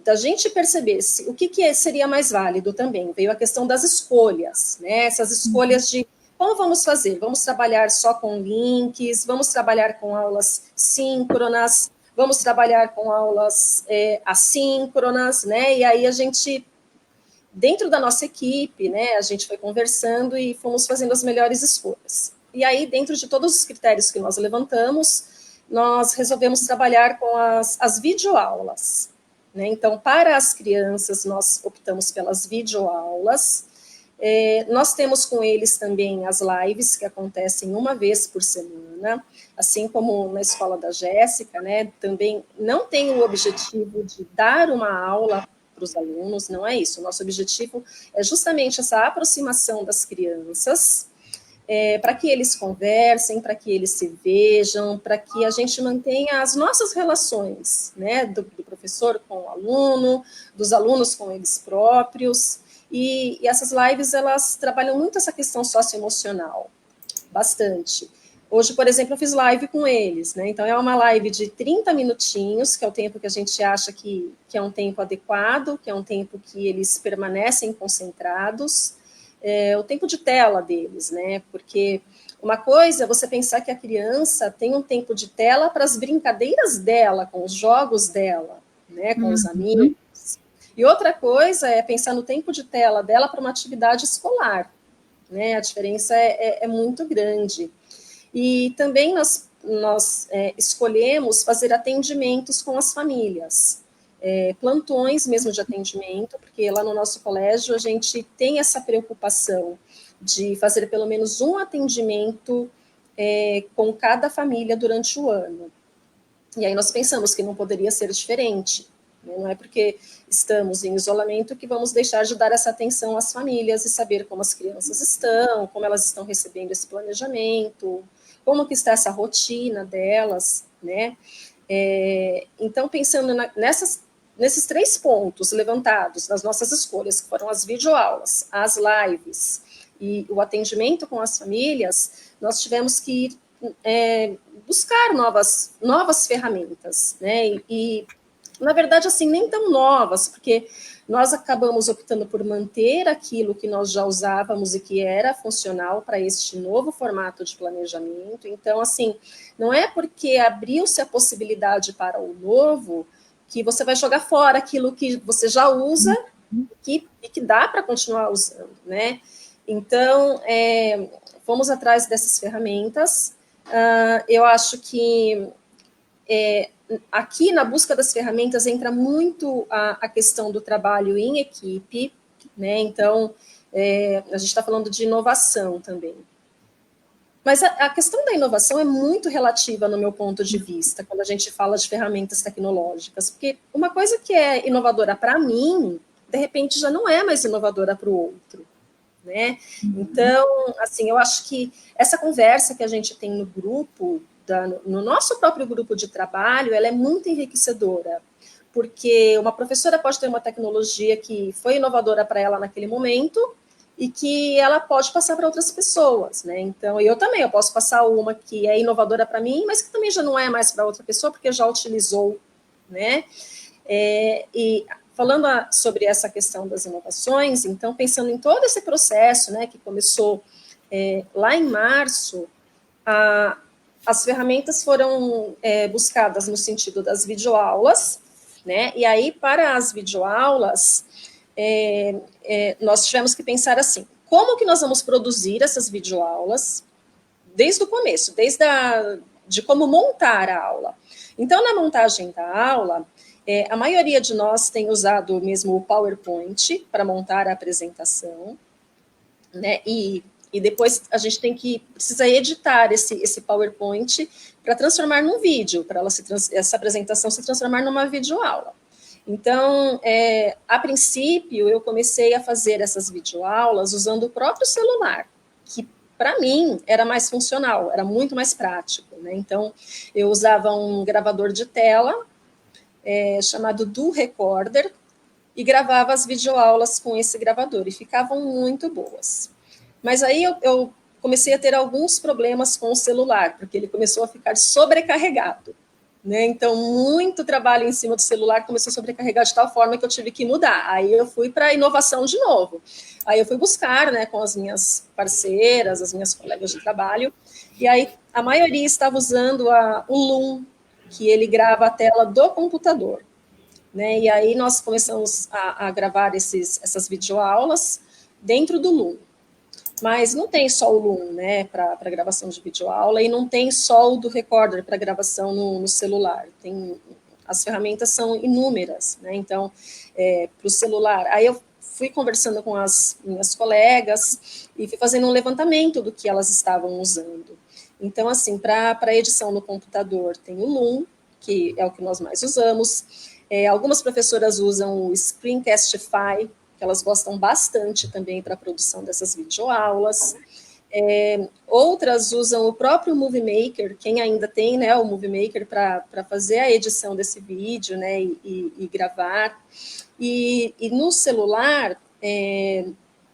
da gente perceber o que seria mais válido também. Veio a questão das escolhas, né? Essas escolhas de como vamos fazer? Vamos trabalhar só com links, vamos trabalhar com aulas síncronas, vamos trabalhar com aulas assíncronas, né? E aí a gente, dentro da nossa equipe, né, a gente foi conversando e fomos fazendo as melhores escolhas. E aí, dentro de todos os critérios que nós levantamos, nós resolvemos trabalhar com as videoaulas, né? Então, para as crianças, nós optamos pelas videoaulas. Nós temos com eles também as lives, que acontecem uma vez por semana, assim como na escola da Jéssica, né? Também não tem o objetivo de dar uma aula para os alunos, não é isso. O nosso objetivo é justamente essa aproximação das crianças, para que eles conversem, para que eles se vejam, para que a gente mantenha as nossas relações, né, do professor com o aluno, dos alunos com eles próprios, e essas lives, elas trabalham muito essa questão socioemocional, bastante. Hoje, por exemplo, eu fiz live com eles, né, então é uma live de 30 minutinhos, que é o tempo que a gente acha que é um tempo adequado, que é um tempo que eles permanecem concentrados, o tempo de tela deles, né? Porque uma coisa é você pensar que a criança tem um tempo de tela para as brincadeiras dela, com os jogos dela, né? Com os amigos. E outra coisa é pensar no tempo de tela dela para uma atividade escolar, né? A diferença é muito grande. E também nós escolhemos fazer atendimentos com as famílias. Plantões mesmo de atendimento, porque lá no nosso colégio a gente tem essa preocupação de fazer pelo menos um atendimento com cada família durante o ano. E aí nós pensamos que não poderia ser diferente, né? Não é porque estamos em isolamento que vamos deixar de dar essa atenção às famílias e saber como as crianças estão, como elas estão recebendo esse planejamento, como que está essa rotina delas, né? Então, pensando nesses 3 pontos levantados nas nossas escolhas, que foram as videoaulas, as lives e o atendimento com as famílias, nós tivemos que buscar novas ferramentas, né? E, na verdade, assim, nem tão novas, porque nós acabamos optando por manter aquilo que nós já usávamos e que era funcional para este novo formato de planejamento. Então, assim, não é porque abriu-se a possibilidade para o novo que você vai jogar fora aquilo que você já usa e que dá para continuar usando, né? Então, fomos atrás dessas ferramentas. Eu acho que aqui na busca das ferramentas entra muito a questão do trabalho em equipe, né? Então, a gente está falando de inovação também. Mas a questão da inovação é muito relativa no meu ponto de vista, quando a gente fala de ferramentas tecnológicas, porque uma coisa que é inovadora para mim de repente já não é mais inovadora para o outro, né? Então, assim, eu acho que essa conversa que a gente tem no grupo, no nosso próprio grupo de trabalho, ela é muito enriquecedora, porque uma professora pode ter uma tecnologia que foi inovadora para ela naquele momento e que ela pode passar para outras pessoas, né? Então, eu também, eu posso passar uma que é inovadora para mim, mas que também já não é mais para outra pessoa, porque já utilizou, né? E falando sobre essa questão das inovações, então, pensando em todo esse processo, né, que começou lá em março, as ferramentas foram buscadas no sentido das videoaulas, né? E aí, para as videoaulas, nós tivemos que pensar assim, como que nós vamos produzir essas videoaulas desde o começo, de como montar a aula. Então, na montagem da aula, a maioria de nós tem usado mesmo o PowerPoint para montar a apresentação, né? E depois a gente precisa editar esse PowerPoint para transformar num vídeo, para essa apresentação se transformar numa videoaula. Então, a princípio, eu comecei a fazer essas videoaulas usando o próprio celular, que para mim era mais funcional, era muito mais prático, né? Então, eu usava um gravador de tela chamado Do Recorder e gravava as videoaulas com esse gravador e ficavam muito boas. Mas aí eu comecei a ter alguns problemas com o celular, porque ele começou a ficar sobrecarregado, né? Então, muito trabalho em cima do celular começou a sobrecarregar de tal forma que eu tive que mudar. Aí eu fui para a inovação de novo. Aí eu fui buscar, né, com as minhas parceiras, as minhas colegas de trabalho, e aí a maioria estava usando o Loom, que ele grava a tela do computador, né? E aí nós começamos a gravar essas videoaulas dentro do Loom. Mas não tem só o Loom, né, para gravação de videoaula, e não tem só o Do Recorder para gravação no celular. As ferramentas são inúmeras, né? Então, para o celular. Aí eu fui conversando com as minhas colegas e fui fazendo um levantamento do que elas estavam usando. Então, assim, para a edição no computador tem o Loom, que é o que nós mais usamos. Algumas professoras usam o Screencastify, que elas gostam bastante também para a produção dessas videoaulas. Outras usam o próprio Movie Maker, quem ainda tem, né, o Movie Maker para fazer a edição desse vídeo, né, e gravar. E no celular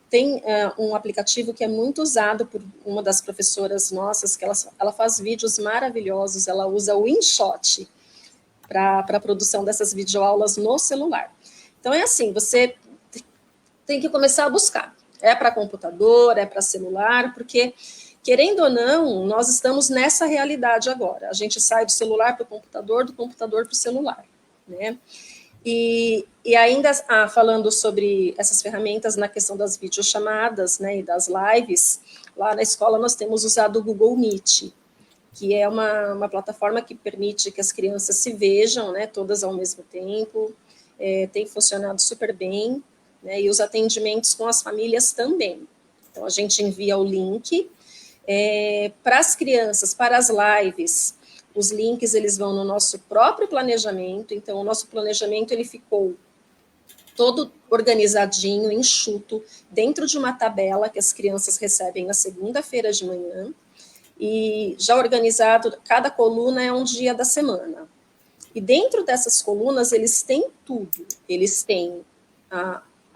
tem um aplicativo que é muito usado por uma das professoras nossas, que ela faz vídeos maravilhosos, ela usa o InShot para a produção dessas videoaulas no celular. Então, assim, você tem que começar a buscar. É para computador, é para celular, porque, querendo ou não, nós estamos nessa realidade agora. A gente sai do celular para o computador, do computador para o celular, né? E ainda falando sobre essas ferramentas na questão das videochamadas, né, e das lives, lá na escola nós temos usado o Google Meet, que é uma plataforma que permite que as crianças se vejam, né, todas ao mesmo tempo, tem funcionado super bem, né, e os atendimentos com as famílias também. Então, a gente envia o link para as crianças, para as lives. Os links, eles vão no nosso próprio planejamento. Então, o nosso planejamento, ele ficou todo organizadinho, enxuto, dentro de uma tabela que as crianças recebem na segunda-feira de manhã. E já organizado, cada coluna é um dia da semana. E dentro dessas colunas, eles têm tudo. Eles têm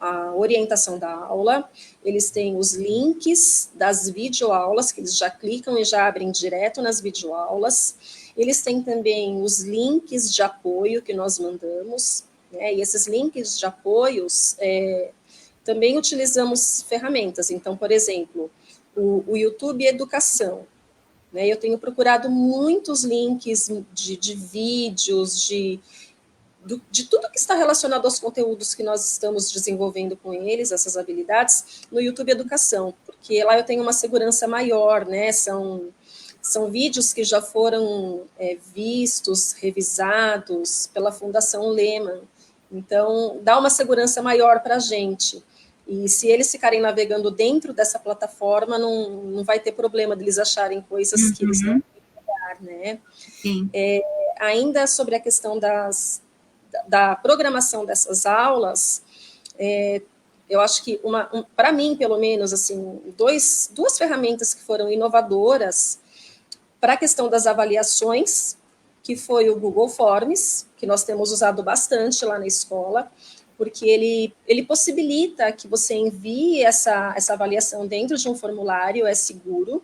a orientação da aula, eles têm os links das videoaulas, que eles já clicam e já abrem direto nas videoaulas. Eles têm também os links de apoio que nós mandamos, né? E esses links de apoios, também utilizamos ferramentas. Então, por exemplo, o YouTube Educação, né? Eu tenho procurado muitos links de vídeos, de tudo que está relacionado aos conteúdos que nós estamos desenvolvendo com eles, essas habilidades, no YouTube Educação, porque lá eu tenho uma segurança maior, né? São vídeos que já foram vistos, revisados pela Fundação Lehman, então dá uma segurança maior para a gente. E se eles ficarem navegando dentro dessa plataforma, não vai ter problema deles acharem coisas que eles não podem pegar, né? Sim. Ainda sobre a questão da programação dessas aulas, eu acho que, para mim, pelo menos, assim, duas ferramentas que foram inovadoras para a questão das avaliações, que foi o Google Forms, que nós temos usado bastante lá na escola, porque ele possibilita que você envie essa avaliação dentro de um formulário, é seguro.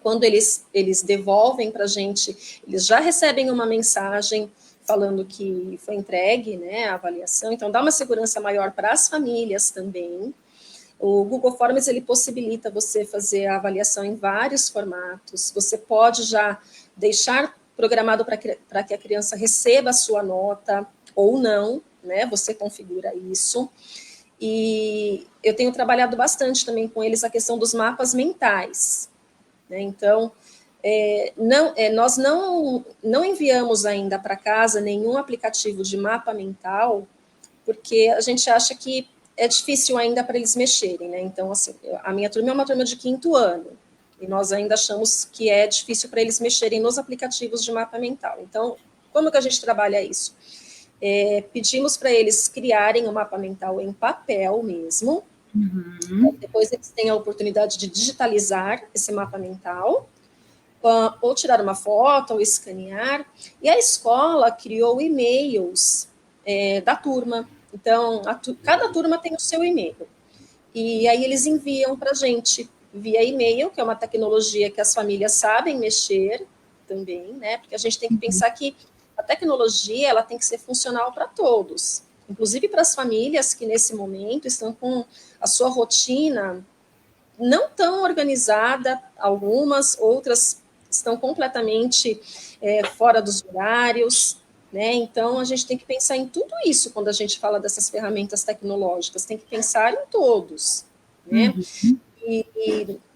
Quando eles devolvem para a gente, eles já recebem uma mensagem falando que foi entregue, né, a avaliação, então dá uma segurança maior para as famílias também. O Google Forms, ele possibilita você fazer a avaliação em vários formatos, você pode já deixar programado para que a criança receba a sua nota ou não, né, você configura isso. E eu tenho trabalhado bastante também com eles a questão dos mapas mentais, né, então, nós não enviamos ainda para casa nenhum aplicativo de mapa mental, porque a gente acha que é difícil ainda para eles mexerem, né? Então, assim, a minha turma é uma turma de 5º ano, e nós ainda achamos que é difícil para eles mexerem nos aplicativos de mapa mental. Então, como que a gente trabalha isso? Pedimos para eles criarem um mapa mental em papel mesmo, depois eles têm a oportunidade de digitalizar esse mapa mental, ou tirar uma foto, ou escanear, e a escola criou e-mails da turma. Então, cada turma tem o seu e-mail, e aí eles enviam para a gente via e-mail, que é uma tecnologia que as famílias sabem mexer também, né, porque a gente tem que pensar que a tecnologia ela tem que ser funcional para todos, inclusive para as famílias que nesse momento estão com a sua rotina não tão organizada, algumas, outras estão completamente fora dos horários, né? Então, a gente tem que pensar em tudo isso quando a gente fala dessas ferramentas tecnológicas, tem que pensar em todos, né? E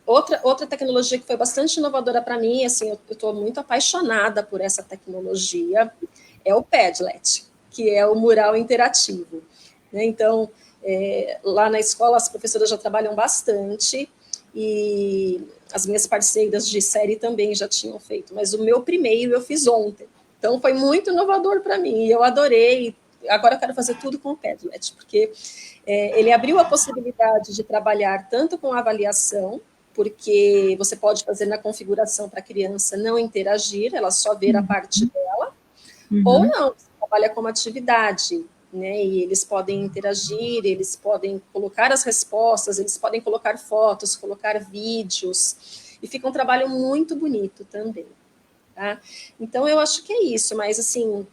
outra tecnologia que foi bastante inovadora para mim, assim, eu estou muito apaixonada por essa tecnologia, é o Padlet, que é o mural interativo, né? Então, lá na escola as professoras já trabalham bastante, e as minhas parceiras de série também já tinham feito, mas o meu primeiro eu fiz ontem, então foi muito inovador para mim, e eu adorei. Agora eu quero fazer tudo com o Padlet, porque ele abriu a possibilidade de trabalhar tanto com avaliação, porque você pode fazer na configuração para a criança não interagir, ela só ver a parte dela, ou não, você trabalha como atividade, né, e eles podem interagir, eles podem colocar as respostas, eles podem colocar fotos, colocar vídeos, e fica um trabalho muito bonito também, tá? Então, eu acho que é isso, mas, assim,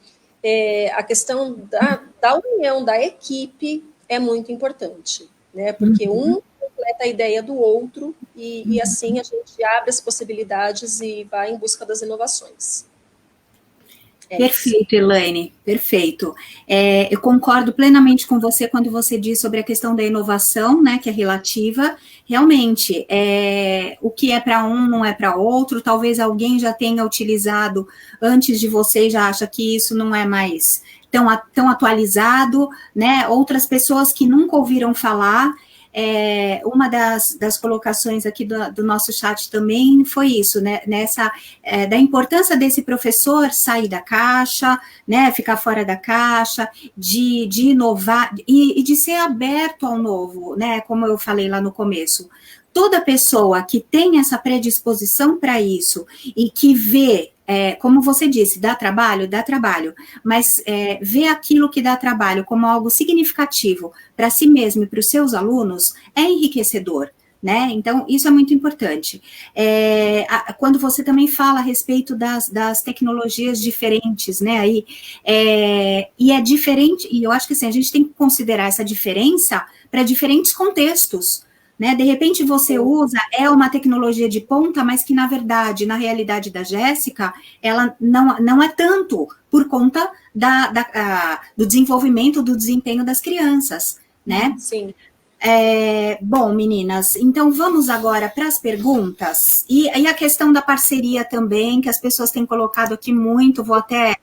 a questão da união da equipe é muito importante, né, porque um completa a ideia do outro, e assim a gente abre as possibilidades e vai em busca das inovações. Perfeito, Elaine, perfeito. Eu concordo plenamente com você quando você diz sobre a questão da inovação, né, que é relativa. Realmente, o que é para um não é para outro, talvez alguém já tenha utilizado antes de você e já acha que isso não é mais tão atualizado, né, outras pessoas que nunca ouviram falar. Uma das colocações aqui do nosso chat também foi isso, né, da importância desse professor sair da caixa, né, ficar fora da caixa, de inovar e de ser aberto ao novo, né, como eu falei lá no começo. Toda pessoa que tem essa predisposição para isso e que vê, como você disse, dá trabalho, mas ver aquilo que dá trabalho como algo significativo para si mesmo e para os seus alunos é enriquecedor, né? Então, isso é muito importante. Quando você também fala a respeito das tecnologias diferentes, né? E é diferente, e eu acho que assim, a gente tem que considerar essa diferença para diferentes contextos, né? De repente você usa uma tecnologia de ponta, mas que na verdade, na realidade da Jéssica, ela não é tanto por conta do desenvolvimento, do desempenho das crianças, né? Sim. Bom, meninas, então vamos agora para as perguntas, e a questão da parceria também, que as pessoas têm colocado aqui muito, vou até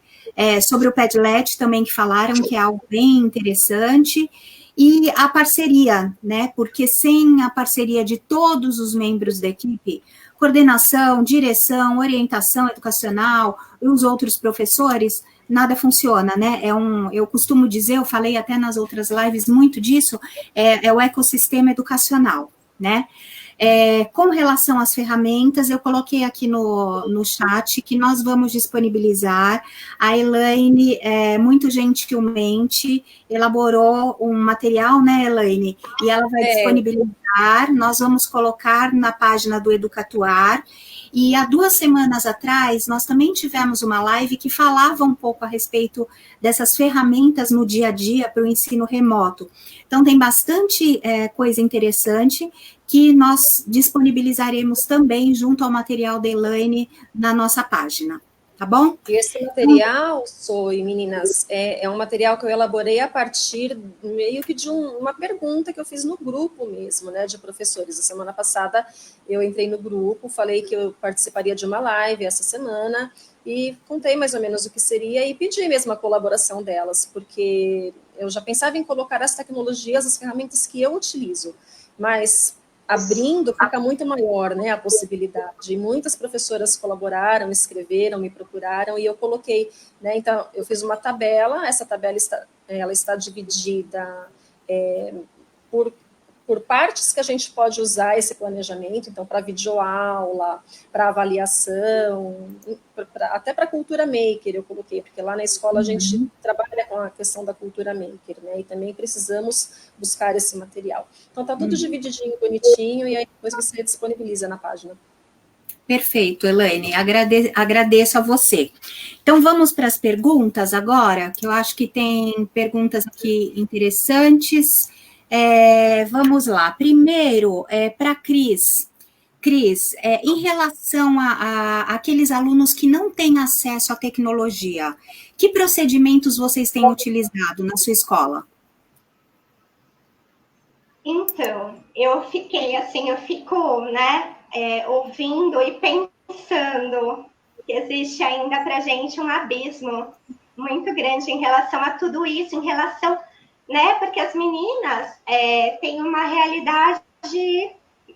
sobre o Padlet também que falaram, que é algo bem interessante. E a parceria, né? Porque sem a parceria de todos os membros da equipe, coordenação, direção, orientação educacional e os outros professores, nada funciona, né? Eu costumo dizer, eu falei até nas outras lives muito disso, é o ecossistema educacional, né? Com relação às ferramentas, eu coloquei aqui no chat que nós vamos disponibilizar. A Elaine, muito gentilmente, elaborou um material, né, Elaine? E ela vai disponibilizar, nós vamos colocar na página do Educatuar. E há 2 semanas atrás, nós também tivemos uma live que falava um pouco a respeito dessas ferramentas no dia a dia para o ensino remoto. Então, tem bastante coisa interessante que nós disponibilizaremos também junto ao material da Elaine na nossa página, tá bom? E esse material, Zoe, meninas, é um material que eu elaborei a partir meio que de uma pergunta que eu fiz no grupo mesmo, né, de professores. A semana passada eu entrei no grupo, falei que eu participaria de uma live essa semana e contei mais ou menos o que seria e pedi mesmo a colaboração delas, porque eu já pensava em colocar as tecnologias, as ferramentas que eu utilizo, mas abrindo, fica muito maior, né, a possibilidade. E muitas professoras colaboraram, escreveram, me procuraram, e eu coloquei, né, então, eu fiz uma tabela, essa tabela está dividida por partes que a gente pode usar esse planejamento, então, para videoaula, para avaliação, até para cultura maker eu coloquei, porque lá na escola a gente trabalha com a questão da cultura maker, né, e também precisamos buscar esse material. Então, está tudo divididinho, bonitinho, e aí depois você disponibiliza na página. Perfeito, Elaine, agradeço a você. Então, vamos para as perguntas agora, que eu acho que tem perguntas aqui interessantes. Vamos lá. Primeiro, para a Cris. Cris, em relação a aqueles alunos que não têm acesso à tecnologia, que procedimentos vocês têm utilizado na sua escola? Então, eu fico, né, ouvindo e pensando que existe ainda para a gente um abismo muito grande em relação a tudo isso, em relação, né, porque as meninas têm uma realidade,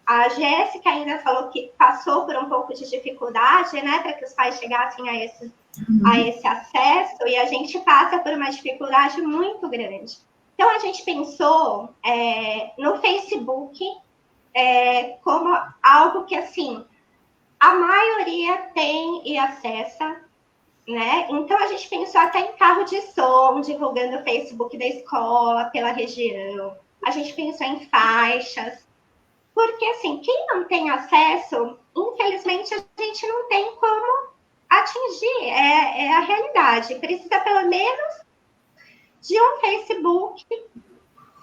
a Jéssica ainda falou que passou por um pouco de dificuldade, né, para que os pais chegassem a esse acesso, e a gente passa por uma dificuldade muito grande. Então, a gente pensou no Facebook como algo que, assim, a maioria tem e acessa, né? Então, a gente pensou até em carro de som, divulgando o Facebook da escola, pela região. A gente pensou em faixas. Porque, assim, quem não tem acesso, infelizmente, a gente não tem como atingir. É a realidade. Precisa, pelo menos, de um Facebook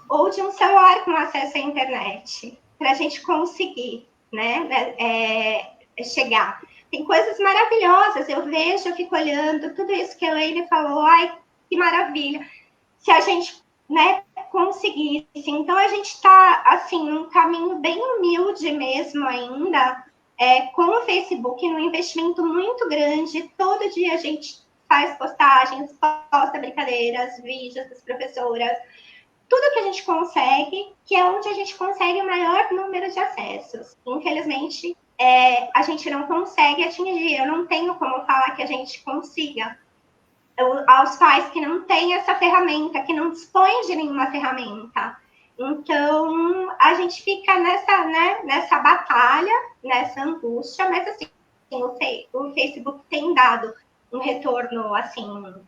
ou de um celular com acesso à internet, para a gente conseguir, né, chegar. Tem coisas maravilhosas, eu vejo, eu fico olhando, tudo isso que a Elaine falou, ai, que maravilha. Se a gente, né, conseguisse. Então, a gente está, assim, num caminho bem humilde mesmo ainda, com o Facebook, num investimento muito grande. Todo dia a gente faz postagens, posta brincadeiras, vídeos das professoras, tudo que a gente consegue, que é onde a gente consegue o maior número de acessos. Infelizmente, a gente não consegue atingir, eu não tenho como falar que a gente consiga. Aos pais que não têm essa ferramenta, que não dispõem de nenhuma ferramenta. Então, a gente fica nessa batalha, nessa angústia, mas assim, o Facebook tem dado um retorno, assim,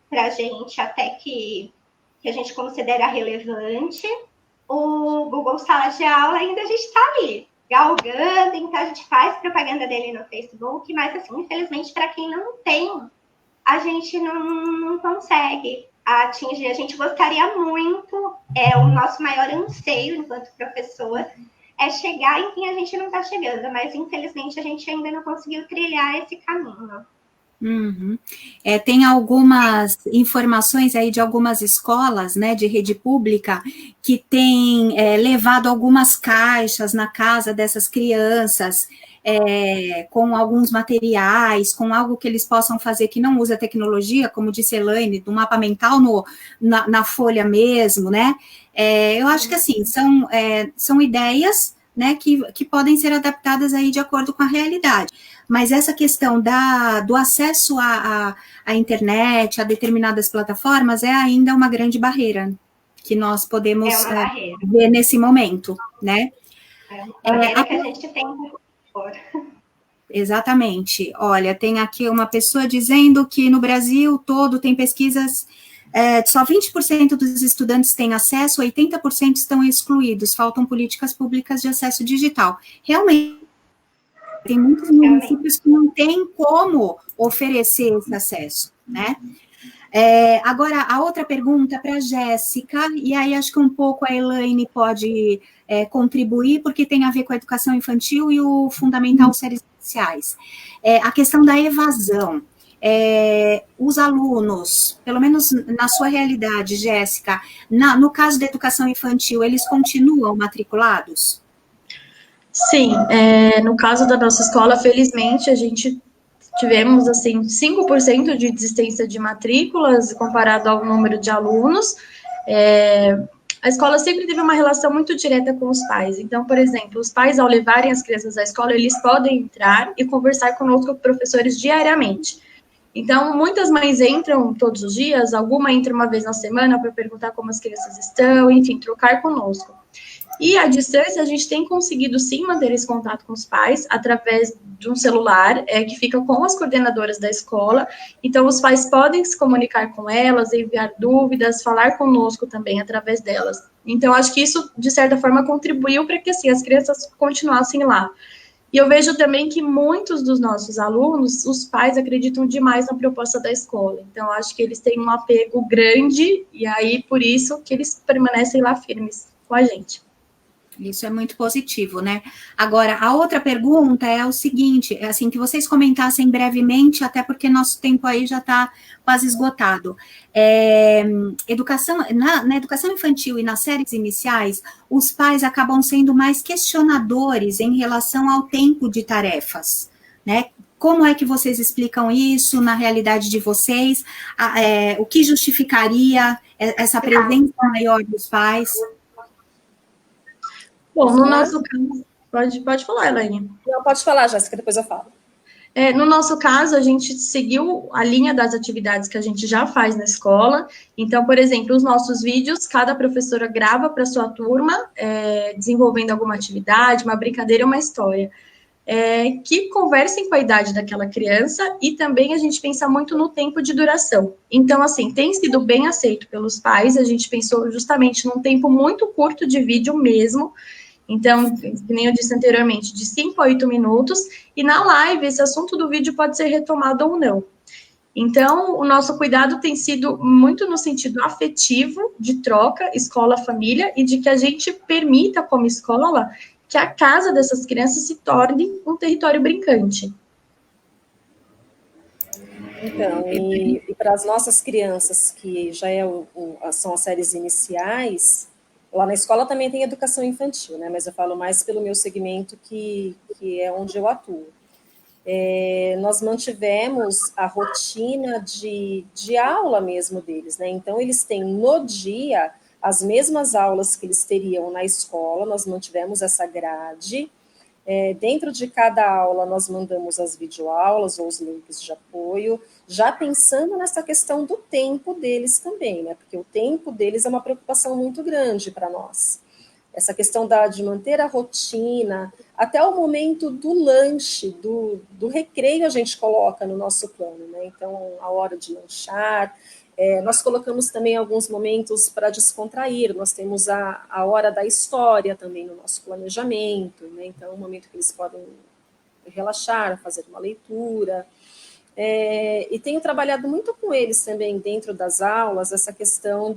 para a gente, até que a gente considera relevante. O Google Sala de Aula ainda a gente está ali, galgando, então a gente faz propaganda dele no Facebook, mas, assim, infelizmente, para quem não tem, a gente não consegue atingir. A gente gostaria muito, o nosso maior anseio enquanto professor, é chegar em quem a gente não está chegando, mas, infelizmente, a gente ainda não conseguiu trilhar esse caminho. Uhum. Tem algumas informações aí de algumas escolas, né, de rede pública, que têm levado algumas caixas na casa dessas crianças, com alguns materiais, com algo que eles possam fazer que não usa tecnologia, como disse Elaine, do mapa mental na folha mesmo, né? Eu acho que, assim, são ideias, né, que podem ser adaptadas aí de acordo com a realidade. Mas essa questão do acesso à internet, a determinadas plataformas, é ainda uma grande barreira que nós podemos ver nesse momento, né? É uma barreira que a gente tem por. Exatamente. Olha, tem aqui uma pessoa dizendo que no Brasil todo tem pesquisas, só 20% dos estudantes têm acesso, 80% estão excluídos, faltam políticas públicas de acesso digital. Realmente, tem muitos municípios que não têm como oferecer esse acesso, né? Agora, a outra pergunta para a Jéssica, e aí acho que um pouco a Elaine pode contribuir, porque tem a ver com a educação infantil e o fundamental séries iniciais. A questão da evasão. Os alunos, pelo menos na sua realidade, Jéssica, no caso da educação infantil, eles continuam matriculados? Sim, no caso da nossa escola, felizmente, a gente tivemos, assim, 5% de desistência de matrículas comparado ao número de alunos. A escola sempre teve uma relação muito direta com os pais. Então, por exemplo, os pais, ao levarem as crianças à escola, eles podem entrar e conversar conosco, professores, diariamente. Então, muitas mães entram todos os dias, alguma entra uma vez na semana para perguntar como as crianças estão, enfim, trocar conosco. E à distância, a gente tem conseguido, sim, manter esse contato com os pais através de um celular que fica com as coordenadoras da escola. Então, os pais podem se comunicar com elas, enviar dúvidas, falar conosco também através delas. Então, acho que isso, de certa forma, contribuiu para que, assim, as crianças continuassem lá. E eu vejo também que muitos dos nossos alunos, os pais acreditam demais na proposta da escola. Então, acho que eles têm um apego grande e aí, por isso, que eles permanecem lá firmes com a gente. Isso é muito positivo, né? Agora, a outra pergunta é o seguinte, assim, que vocês comentassem brevemente, até porque nosso tempo aí já está quase esgotado. Na educação infantil e nas séries iniciais, os pais acabam sendo mais questionadores em relação ao tempo de tarefas, né? Como é que vocês explicam isso na realidade de vocês? O que justificaria essa presença maior dos pais? Bom, no nosso caso, pode falar, Elaine. Não, pode falar, Jéssica, depois eu falo. No nosso caso, a gente seguiu a linha das atividades que a gente já faz na escola. Então, por exemplo, os nossos vídeos, cada professora grava para sua turma, desenvolvendo alguma atividade, uma brincadeira, uma história, que conversem com a idade daquela criança, e também a gente pensa muito no tempo de duração. Então, assim, tem sido bem aceito pelos pais, a gente pensou justamente num tempo muito curto de vídeo mesmo. Então, que nem eu disse anteriormente, de 5 a 8 minutos, e na live esse assunto do vídeo pode ser retomado ou não. Então, o nosso cuidado tem sido muito no sentido afetivo, de troca, escola-família, e de que a gente permita, como escola, que a casa dessas crianças se torne um território brincante. Então, e para as nossas crianças, que já são as séries iniciais, lá na escola também tem educação infantil, né? Mas eu falo mais pelo meu segmento, que é onde eu atuo. Nós mantivemos a rotina de aula mesmo deles, né? Então, eles têm no dia as mesmas aulas que eles teriam na escola, nós mantivemos essa grade. Dentro de cada aula, nós mandamos as videoaulas ou os links de apoio, já pensando nessa questão do tempo deles também, né? Porque o tempo deles é uma preocupação muito grande para nós. Essa questão de manter a rotina, até o momento do lanche, do recreio, a gente coloca no nosso plano, né? Então, a hora de lanchar. Nós colocamos também alguns momentos para descontrair, nós temos a hora da história também no nosso planejamento, né? Então, é um momento que eles podem relaxar, fazer uma leitura. E tenho trabalhado muito com eles também dentro das aulas, essa questão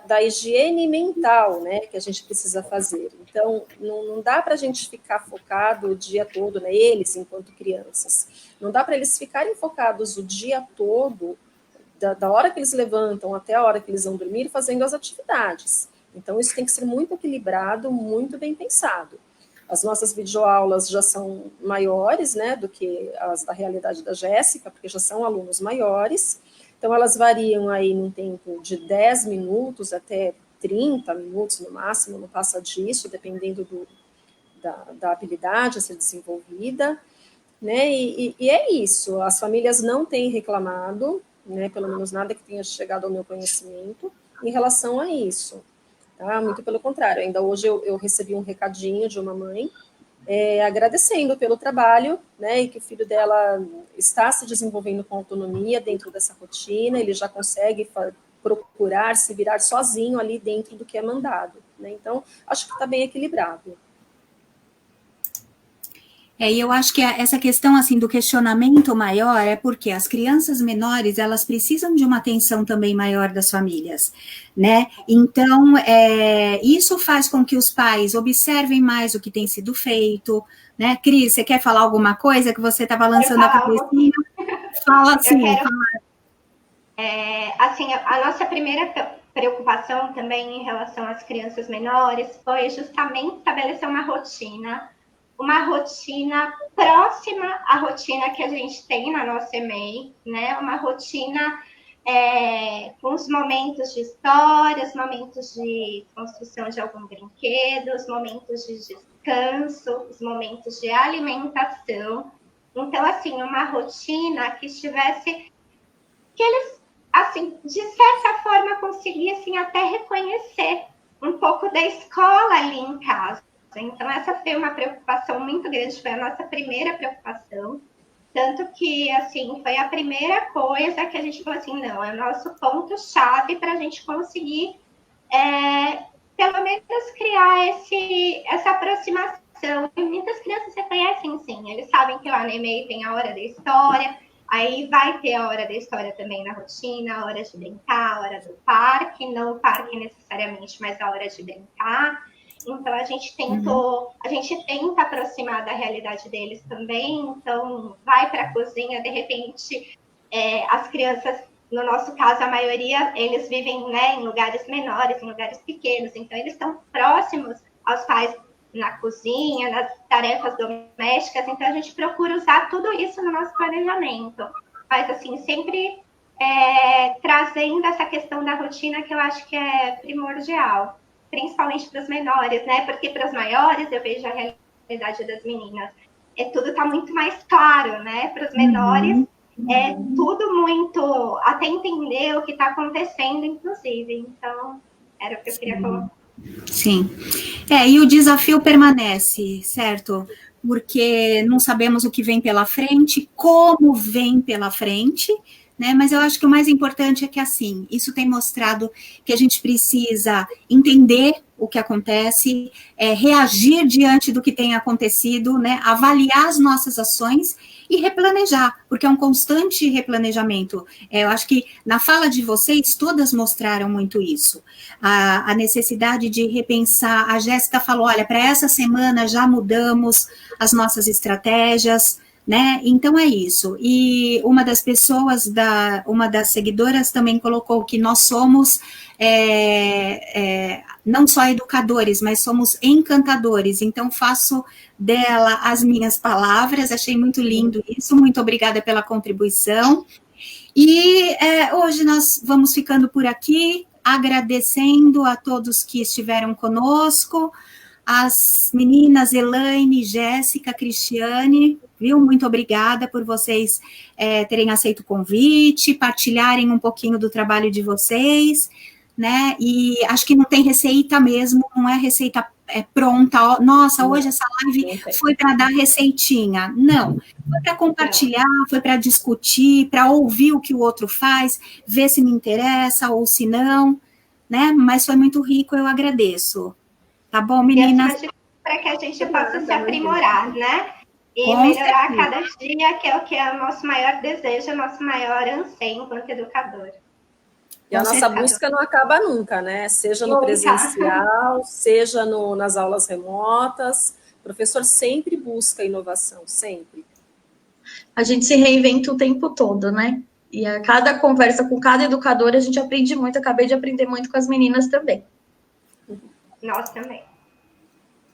da higiene mental, né, que a gente precisa fazer. Então, não dá para a gente ficar focado o dia todo, né, eles enquanto crianças. Não dá para eles ficarem focados o dia todo, da hora que eles levantam até a hora que eles vão dormir, fazendo as atividades. Então, isso tem que ser muito equilibrado, muito bem pensado. As nossas videoaulas já são maiores, né, do que as da realidade da Jéssica, porque já são alunos maiores. Então, elas variam aí num tempo de 10 minutos até 30 minutos no máximo, não passa disso, dependendo da habilidade a ser desenvolvida, né? E é isso, as famílias não têm reclamado, né? Pelo menos nada que tenha chegado ao meu conhecimento em relação a isso, tá? Muito pelo contrário, ainda hoje eu recebi um recadinho de uma mãe agradecendo pelo trabalho, né, e que o filho dela está se desenvolvendo com autonomia dentro dessa rotina, ele já consegue procurar se virar sozinho ali dentro do que é mandado, né? Então, acho que está bem equilibrado. E eu acho que essa questão, assim, do questionamento maior é porque as crianças menores, elas precisam de uma atenção também maior das famílias, né? Então, isso faz com que os pais observem mais o que tem sido feito, né? Cris, você quer falar alguma coisa que você está balançando a cabecinha? Fala assim. Assim, a nossa primeira preocupação também em relação às crianças menores foi justamente estabelecer uma rotina próxima à rotina que a gente tem na nossa EMEI, né? Uma rotina com os momentos de história, os momentos de construção de algum brinquedo, os momentos de descanso, os momentos de alimentação. Então, assim, uma rotina que estivesse... que eles, assim, de certa forma, conseguissem até reconhecer um pouco da escola ali em casa. Então, essa foi uma preocupação muito grande, foi a nossa primeira preocupação. Tanto que, assim, foi a primeira coisa que a gente falou assim, não, é o nosso ponto-chave para a gente conseguir, pelo menos, criar essa aproximação. E muitas crianças reconhecem, sim, eles sabem que lá no e-mail tem a hora da história, aí vai ter a hora da história também na rotina, a hora de brincar, a hora do parque, não o parque necessariamente, mas a hora de brincar. Então, a gente tenta aproximar da realidade deles também. Então, vai para a cozinha, de repente, as crianças, no nosso caso, a maioria, eles vivem, né, em lugares menores, em lugares pequenos. Então, eles estão próximos aos pais na cozinha, nas tarefas domésticas. Então, a gente procura usar tudo isso no nosso planejamento. Mas, assim, sempre trazendo essa questão da rotina que eu acho que é primordial. Principalmente para os menores, né? Porque para os maiores eu vejo a realidade das meninas. Tudo está muito mais claro, né? Para os menores tudo muito... até entender o que está acontecendo, inclusive. Então, era o que eu queria colocar. Sim. E o desafio permanece, certo? Porque não sabemos o que vem pela frente, como vem pela frente, né? Mas eu acho que o mais importante é que, assim, isso tem mostrado que a gente precisa entender o que acontece, reagir diante do que tem acontecido, né? Avaliar as nossas ações e replanejar, porque é um constante replanejamento. Eu acho que na fala de vocês, todas mostraram muito isso. A necessidade de repensar. A Jéssica falou, olha, para essa semana já mudamos as nossas estratégias, né? Então é isso. E uma das pessoas, uma das seguidoras também colocou que nós somos não só educadores, mas somos encantadores. Então faço dela as minhas palavras. Achei muito lindo isso. Muito obrigada pela contribuição. E hoje nós vamos ficando por aqui, agradecendo a todos que estiveram conosco, as meninas Elaine, Jéssica, Cristiane, viu? Muito obrigada por vocês terem aceito o convite, partilharem um pouquinho do trabalho de vocês, né? E acho que não tem receita mesmo, não é receita pronta. Nossa, hoje essa live foi para dar receitinha. Não, foi para compartilhar, foi para discutir, para ouvir o que o outro faz, ver se me interessa ou se não, né? Mas foi muito rico, eu agradeço. Tá bom, meninas? Para que a gente possa se aprimorar, né? E melhorar a cada dia, que é o nosso maior desejo, o nosso maior anseio enquanto educador. E a nossa busca não acaba nunca, né? Seja no presencial, seja nas aulas remotas. O professor sempre busca inovação, sempre. A gente se reinventa o tempo todo, né? E a cada conversa com cada educador, a gente aprende muito. Acabei de aprender muito com as meninas também. Nós também.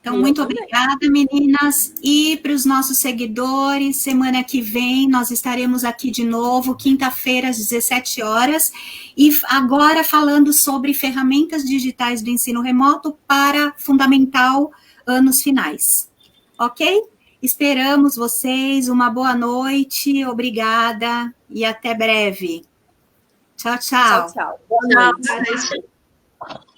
Então, muito obrigada, meninas. E para os nossos seguidores, semana que vem nós estaremos aqui de novo, quinta-feira, às 17 horas. E agora falando sobre ferramentas digitais do ensino remoto para fundamental anos finais. Ok? Esperamos vocês. Uma boa noite. Obrigada. E até breve. Tchau, tchau. Tchau, tchau. Boa noite. Tchau.